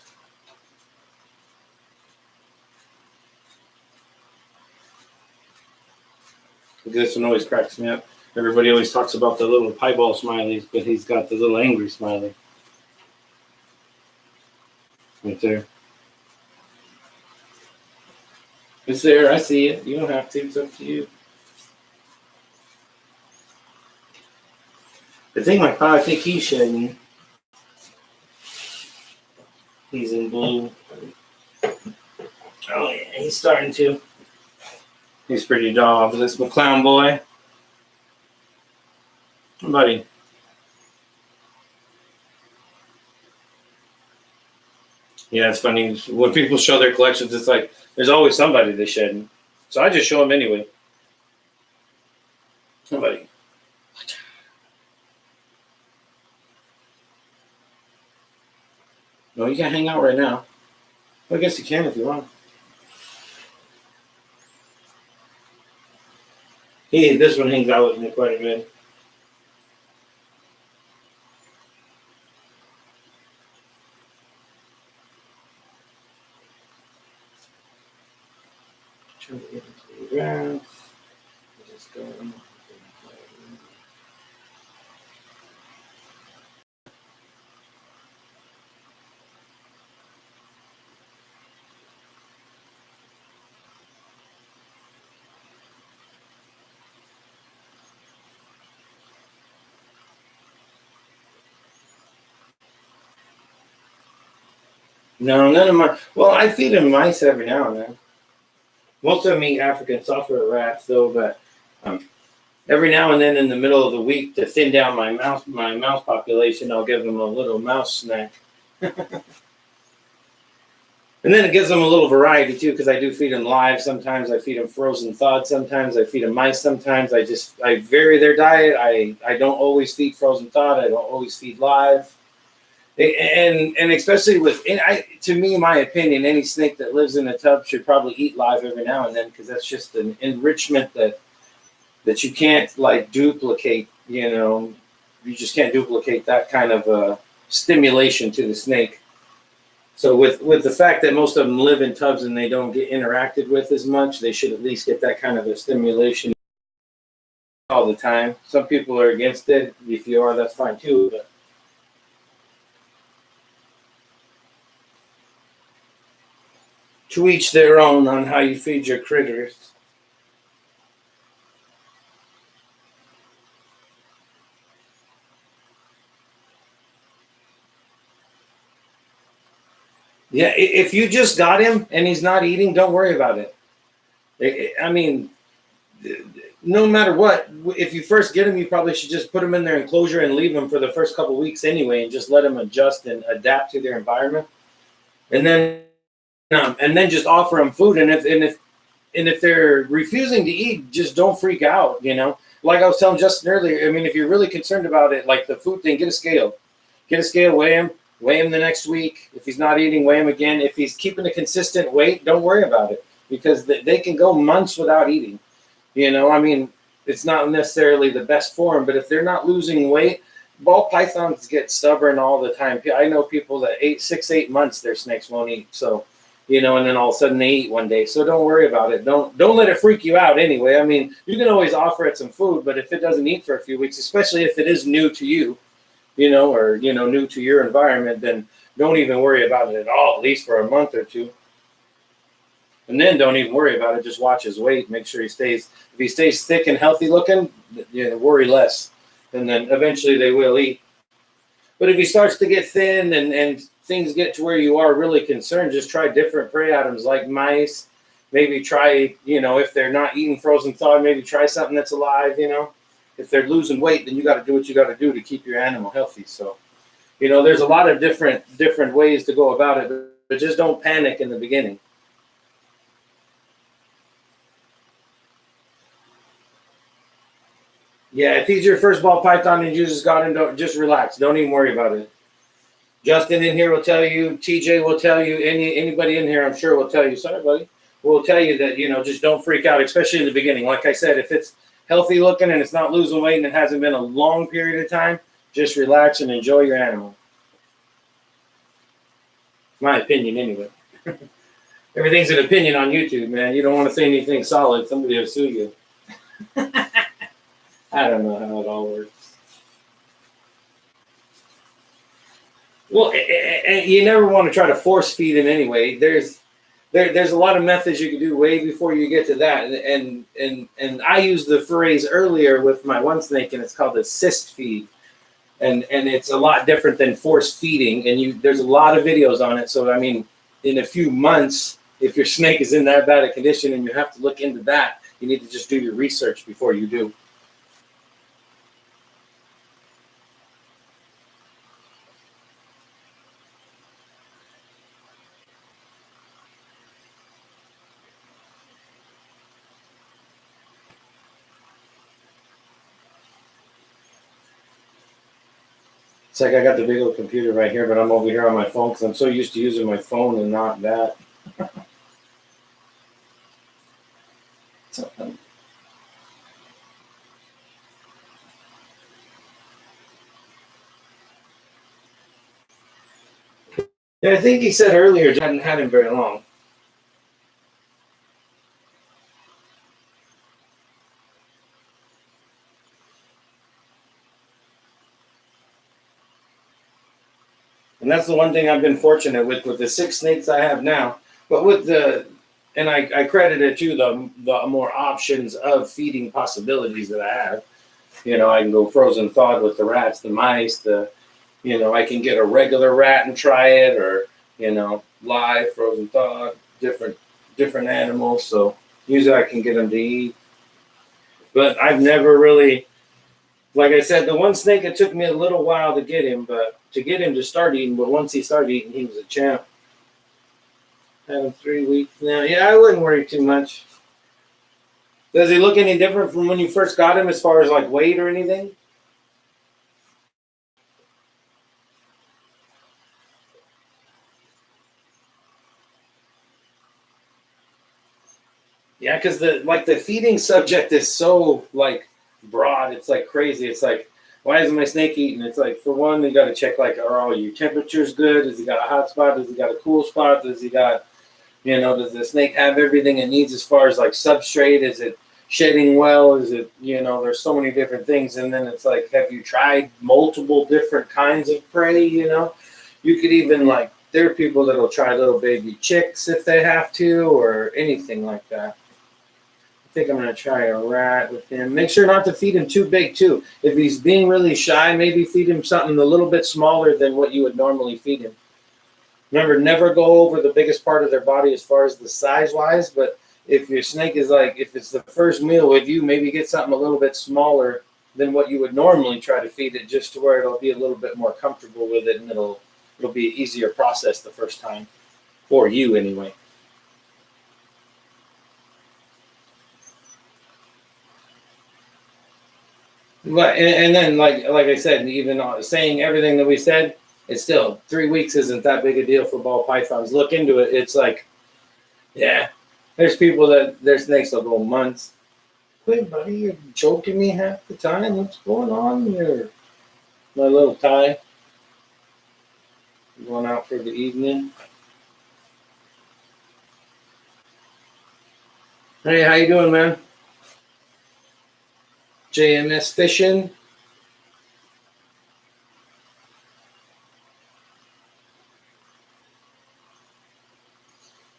This one always cracks me up. Everybody always talks about the little pieball smileys, but he's got the little angry smiley. Right there. It's there. I see it. You don't have to. It's up to you. The thing like I think he's shedding. He's in blue. Oh yeah, he's starting to. He's pretty dull. But this McClown boy. Buddy. Yeah, it's funny. When people show their collections, it's like there's always somebody they're shedding. So I just show them anyway. Somebody. No, you can't hang out right now. Well, I guess you can if you want. This one hangs out with me quite a bit. Trying to get into the grass. Just going. No, none of my. Well, I feed them mice every now and then. Most of them eat African sulfur rats, though. But every now and then, in the middle of the week, to thin down my mouse population, I'll give them a little mouse snack. And then it gives them a little variety too, because I do feed them live. Sometimes I feed them frozen thawed. Sometimes I feed them mice. Sometimes I vary their diet. I don't always feed frozen thawed. I don't always feed live. And especially to me, my opinion, any snake that lives in a tub should probably eat live every now and then, because that's just an enrichment that you can't like duplicate. You just can't duplicate that kind of stimulation to the snake. So with the fact that most of them live in tubs and they don't get interacted with as much, they should at least get that kind of a stimulation all the time. Some people are against it. If you are, that's fine too. But to each their own on how you feed your critters. Yeah, if you just got him and he's not eating, don't worry about it. I mean, no matter what, if you first get him, you probably should just put him in their enclosure and leave him for the first couple of weeks anyway, and just let him adjust and adapt to their environment, and then just offer them food. And if they're refusing to eat, just don't freak out. Like I was telling Justin earlier. I mean, if you're really concerned about it, like the food thing, get a scale, weigh him the next week. If he's not eating, weigh him again. If he's keeping a consistent weight, don't worry about it, because they can go months without eating. I mean, it's not necessarily the best form, but if they're not losing weight, ball pythons get stubborn all the time. I know people that 8 months their snakes won't eat. So, and then all of a sudden they eat one day. So don't worry about it. Don't let it freak you out anyway. I mean, you can always offer it some food, but if it doesn't eat for a few weeks, especially if it is new to you, or new to your environment, then don't even worry about it at all, at least for a month or two. And then don't even worry about it. Just watch his weight. Make sure if he stays thick and healthy looking, worry less. And then eventually they will eat. But if he starts to get thin and things get to where you are really concerned, just try different prey items like mice. Maybe try, if they're not eating frozen thawed, maybe try something that's alive, If they're losing weight, then you got to do what you got to do to keep your animal healthy. So, there's a lot of different ways to go about it, but just don't panic in the beginning. Yeah, if he's your first ball python and you just got him, just relax. Don't even worry about it. Justin in here will tell you. TJ will tell you. Anybody in here, I'm sure, will tell you. Sorry, buddy. Will tell you that just don't freak out, especially in the beginning. Like I said, if it's healthy looking and it's not losing weight and it hasn't been a long period of time, just relax and enjoy your animal. My opinion, anyway. Everything's an opinion on YouTube, man. You don't want to say anything solid. Somebody will sue you. I don't know how it all works. Well, you never want to try to force feed him anyway. There's a lot of methods you can do way before you get to that. And I used the phrase earlier with my one snake, and it's called a cyst feed. And it's a lot different than force feeding. And there's a lot of videos on it. So, I mean, in a few months, if your snake is in that bad a condition and you have to look into that, you need to just do your research before you do. It's like I got the big old computer right here, but I'm over here on my phone because I'm so used to using my phone and not that. Yeah, I think he said earlier I hadn't had him very long. And that's the one thing I've been fortunate with the 6 snakes I have now. But and I credit it to the more options of feeding possibilities that I have. I can go frozen thawed with the rats, the mice, I can get a regular rat and try it, or, live, frozen thawed, different animals. So usually I can get them to eat. But I've never really, like I said, the one snake, it took me a little while to get him, but to get him to start eating. But once he started eating, he was a champ. Had him 3 weeks now. Yeah, I wouldn't worry too much. Does he look any different from when you first got him as far as like weight or anything? Yeah, because the feeding subject is so like broad. It's like crazy. It's like, why isn't my snake eating? It's like, for one, you got to check like, are all your temperatures good? Does he got a hot spot? Does he got a cool spot? Does he got, does the snake have everything it needs as far as like substrate? Is it shedding well? Is it, there's so many different things. And then it's like, have you tried multiple different kinds of prey? You could even like, there are people that'll try little baby chicks if they have to, or anything like that. I think I'm going to try a rat with him. Make sure not to feed him too big, too. If he's being really shy, maybe feed him something a little bit smaller than what you would normally feed him. Remember, never go over the biggest part of their body as far as the size-wise, but if your snake is like, if it's the first meal with you, maybe get something a little bit smaller than what you would normally try to feed it, just to where it'll be a little bit more comfortable with it, and it'll be an easier process the first time, for you anyway. But and then like I said, even saying everything that we said, it's still 3 weeks isn't that big a deal for ball pythons. Look into it. It's like, yeah, there's people that their snakes will go months. Quit, buddy, you're choking me half the time. What's going on here? My little Ty going out for the evening. Hey, how you doing, man? JMS fishing.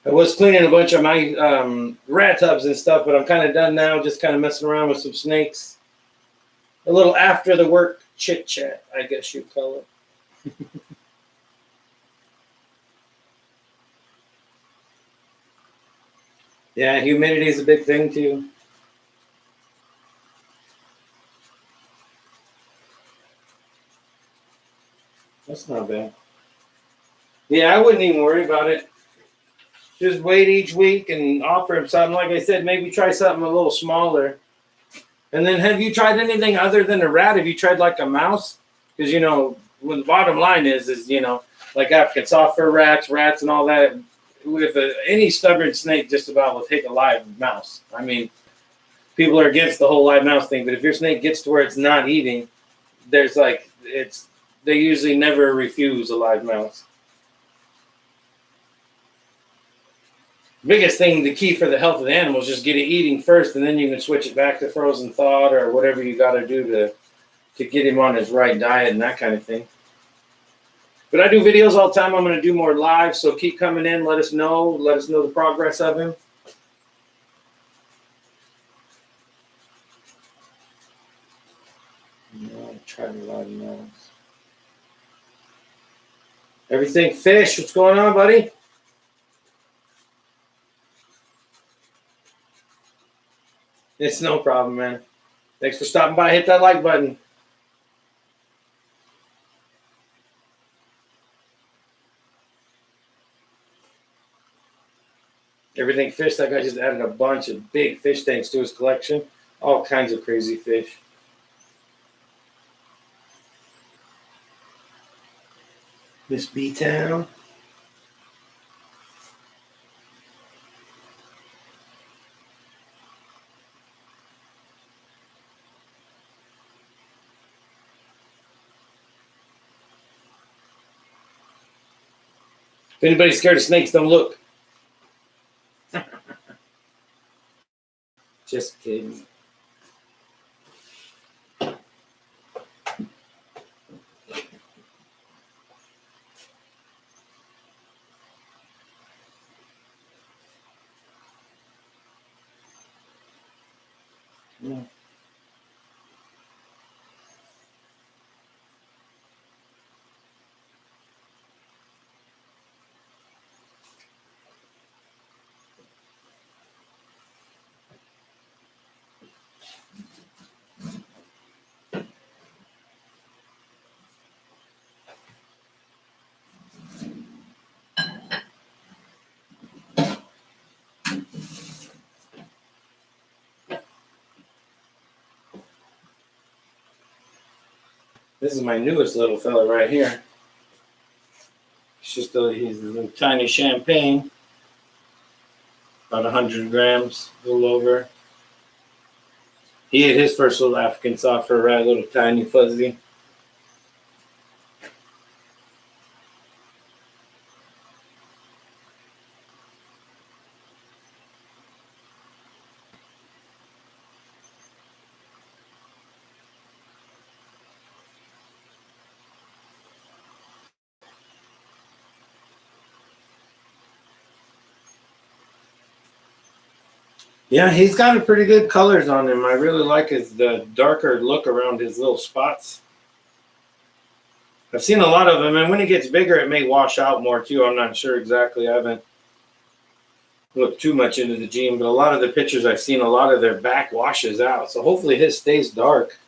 I was cleaning a bunch of my rat tubs and stuff, but I'm kind of done now. Just kind of messing around with some snakes. A little after the work chit chat, I guess you'd call it. Yeah, humidity is a big thing too. That's not bad. Yeah, I wouldn't even worry about it. Just wait each week and offer him something. Like I said, maybe try something a little smaller. And then, have you tried anything other than a rat? Have you tried like a mouse? Because when the bottom line is like African soft fur rats and all that. With any stubborn snake, just about will take a live mouse. I mean, people are against the whole live mouse thing, but if your snake gets to where it's not eating, there's like they usually never refuse a live mouse. Biggest thing, the key for the health of the animal is just get it eating first, and then you can switch it back to frozen thawed or whatever you got to do to get him on his right diet and that kind of thing. But I do videos all the time. I'm going to do more live, so keep coming in. Let us know the progress of him. Try to live mouse. Everything fish. What's going on, buddy? It's no problem, man. Thanks for stopping by. Hit that like button. Everything fish. That guy just added a bunch of big fish tanks to his collection. All kinds of crazy fish. Miss B-Town. If anybody's scared of snakes, don't look. Just kidding. Yeah. This is my newest little fella right here. He's a little tiny champagne, about 100 grams, a little over. He ate his first little African soft fur rat, little tiny fuzzy. Yeah, he's got a pretty good colors on him. I really like the darker look around his little spots. I've seen a lot of them, and when it gets bigger, it may wash out more too. I'm not sure exactly. I haven't looked too much into the gene, but a lot of the pictures I've seen, a lot of their back washes out. So hopefully his stays dark.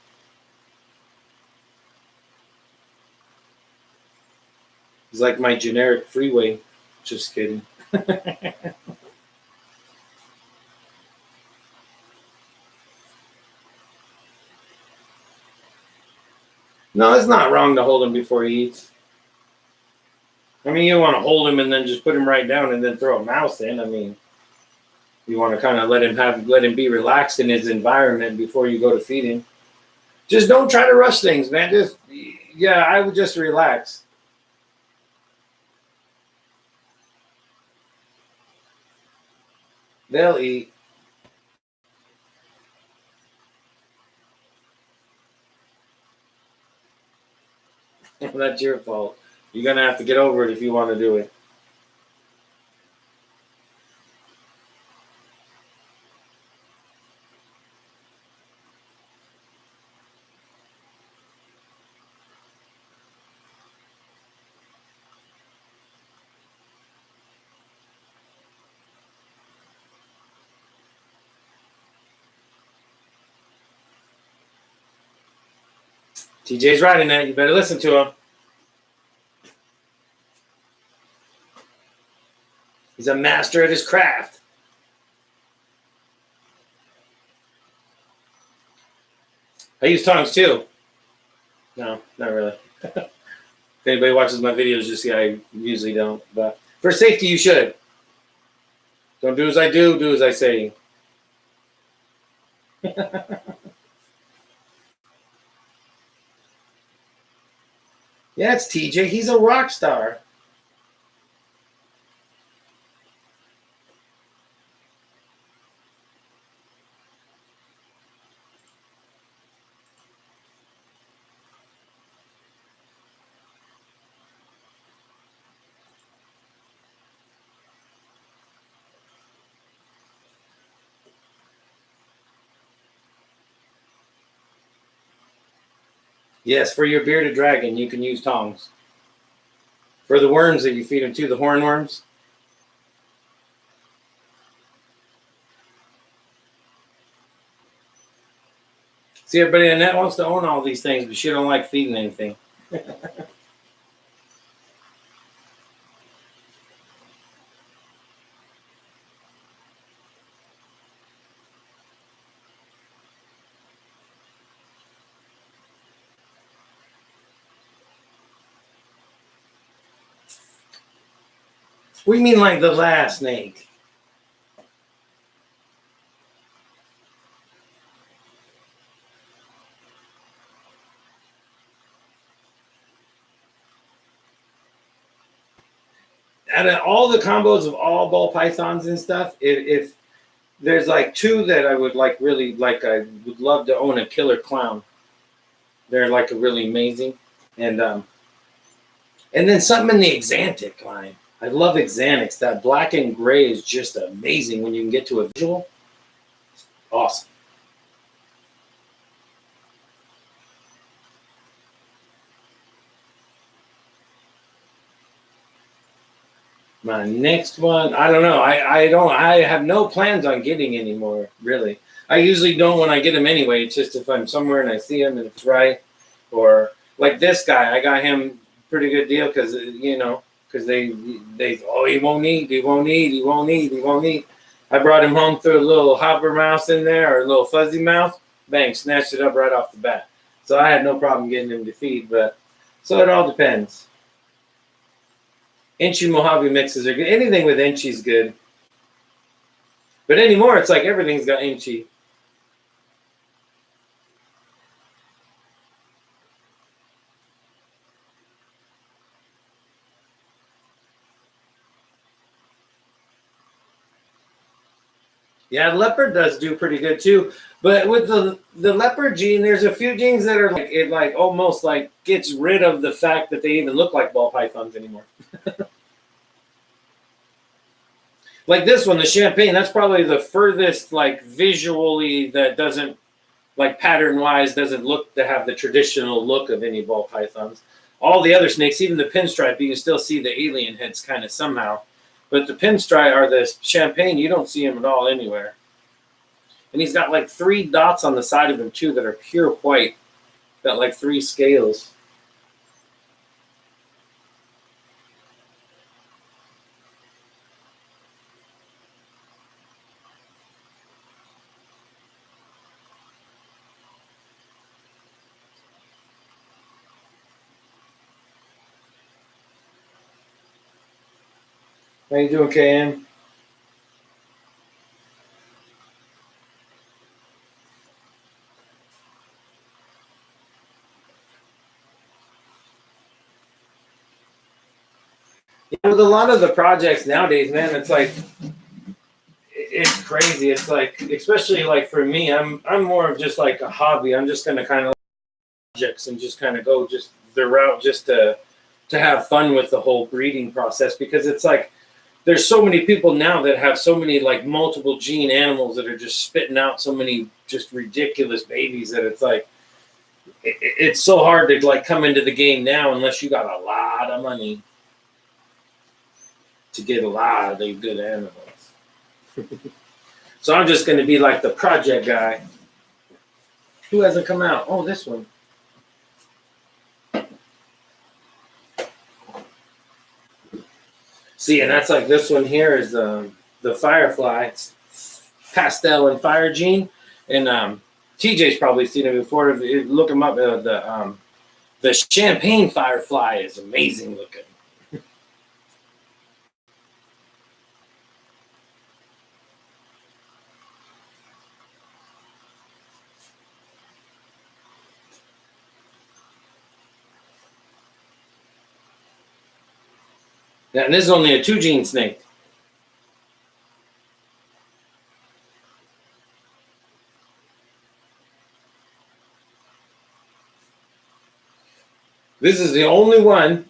He's like my generic freeway. Just kidding. No, it's not wrong to hold him before he eats. I mean, you don't want to hold him and then just put him right down and then throw a mouse in. I mean, you want to kind of let him be relaxed in his environment before you go to feed him. Just don't try to rush things, man. I would just relax. They'll eat. That's your fault. You're going to have to get over it if you want to do it. TJ's right in that. You better listen to him. He's a master at his craft. I use tongs too. No, not really. If anybody watches my videos, you see I usually don't. But for safety, you should. Don't do as I do as I say. Yeah, it's TJ. He's a rock star. Yes, for your bearded dragon, you can use tongs. For the worms that you feed them to, the hornworms. See, everybody in that wants to own all these things, but she don't like feeding anything. What do you mean like the last snake? Out of all the combos of all ball pythons and stuff, if there's like two that I would like really like, I would love to own a killer clown. They're like a really amazing, and then something in the Exantic line. I love Exantics. That black and gray is just amazing when you can get to a visual. Awesome. My next one, I don't know. I have no plans on getting any more, really. I usually don't when I get them anyway. It's just if I'm somewhere and I see them and it's right. Or like this guy, I got him pretty good deal because, because they he won't eat. I brought him home through a little hopper mouse in there or a little fuzzy mouse. Bang, snatched it up right off the bat. So I had no problem getting him to feed, but so it all depends. Inchi Mojave mixes are good. Anything with Inchi is good. But anymore, it's like everything's got Inchi. Yeah, leopard does do pretty good too. But with the leopard gene, there's a few genes that are like it like almost like gets rid of the fact that they even look like ball pythons anymore. Like this one, the champagne, that's probably the furthest like visually that doesn't like pattern wise doesn't look to have the traditional look of any ball pythons. All the other snakes, even the pinstripe, you can still see the alien heads kind of somehow. But the pinstripe or the champagne, you don't see him at all anywhere. And he's got like 3 dots on the side of him too that are pure white. Got like 3 scales. How you doing, KM? Yeah, with a lot of the projects nowadays, man, it's like it's crazy. It's like, especially like for me, I'm more of just like a hobby. I'm just gonna kind of projects and just kind of go just the route just to have fun with the whole breeding process, because it's like there's so many people now that have so many like multiple gene animals that are just spitting out so many just ridiculous babies that it's like it's so hard to like come into the game now unless you got a lot of money to get a lot of the good animals. So I'm just going to be like the project guy. Who hasn't come out? Oh, this one. See, and that's like this one here is the Firefly. It's pastel and fire gene, and TJ's probably seen it before. Look him up. The champagne Firefly is amazing looking. Yeah, and this is only a 2 gene snake. This is the only one,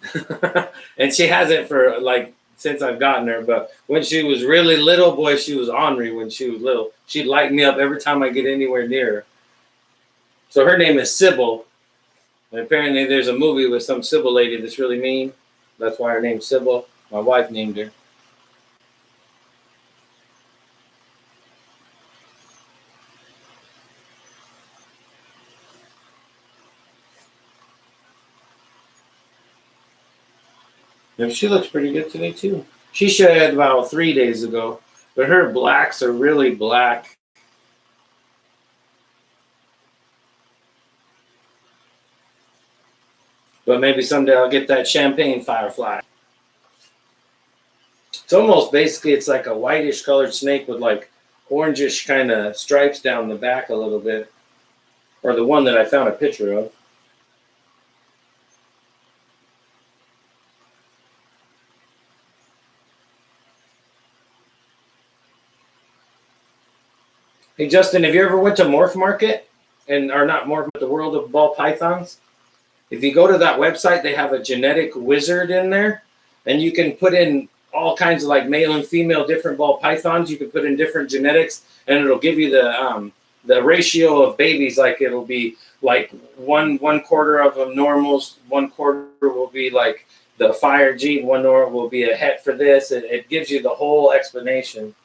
and she has it for like since I've gotten her. But when she was really little, boy, she was ornery when she was little. She'd light me up every time I get anywhere near her. So her name is Sybil. And apparently there's a movie with some Sybil lady that's really mean. That's why her name's Sybil. My wife named her. And she looks pretty good today too. She shed about 3 days ago, but her blacks are really black. But maybe someday I'll get that champagne Firefly. It's almost basically, it's like a whitish colored snake with like orangish kind of stripes down the back a little bit. Or the one that I found a picture of. Hey Justin, have you ever went to Morph Market? Or not Morph, but the World of Ball Pythons? If you go to that website, they have a genetic wizard in there, and you can put in all kinds of like male and female different ball pythons. You can put in different genetics, and it'll give you the ratio of babies. Like it'll be like one quarter of them normals, 1/4 will be like the fire gene, 1/4 will be a het for this. It gives you the whole explanation.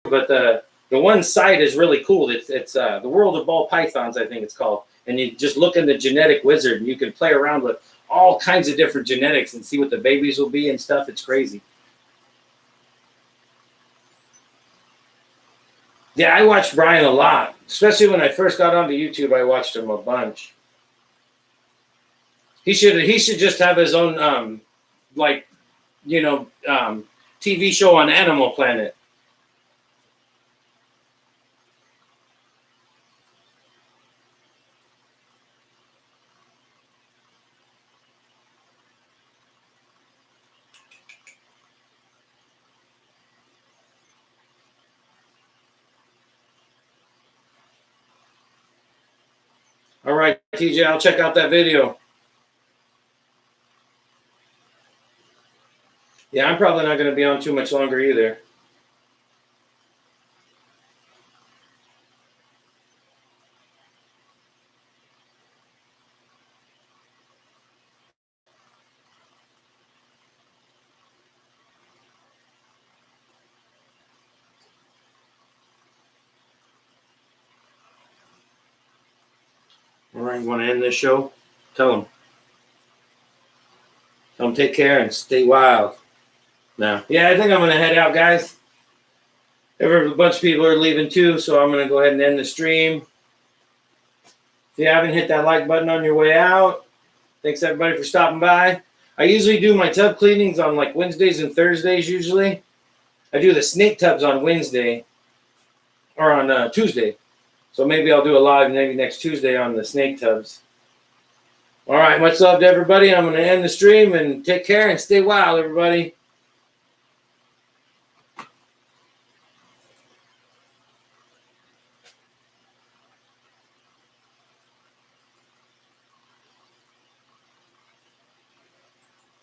But the one site is really cool. It's the World of Ball Pythons, I think it's called. And you just look in the genetic wizard, and you can play around with all kinds of different genetics and see what the babies will be and stuff. It's crazy. Yeah, I watched Brian a lot, especially when I first got onto YouTube. I watched him a bunch. He should just have his own like TV show on Animal Planet. All right, TJ, I'll check out that video. Yeah, I'm probably not going to be on too much longer either. All right, you want to end this show? Tell them. Tell them take care and stay wild. Now, yeah, I think I'm going to head out, guys. A bunch of people are leaving too, so I'm going to go ahead and end the stream. If you haven't hit that like button on your way out, thanks everybody for stopping by. I usually do my tub cleanings on like Wednesdays and Thursdays usually. I do the snake tubs on Wednesday or on Tuesday. So maybe I'll do a live maybe next Tuesday on the snake tubs. All right, much love to everybody. I'm going to end the stream and take care and stay wild, everybody.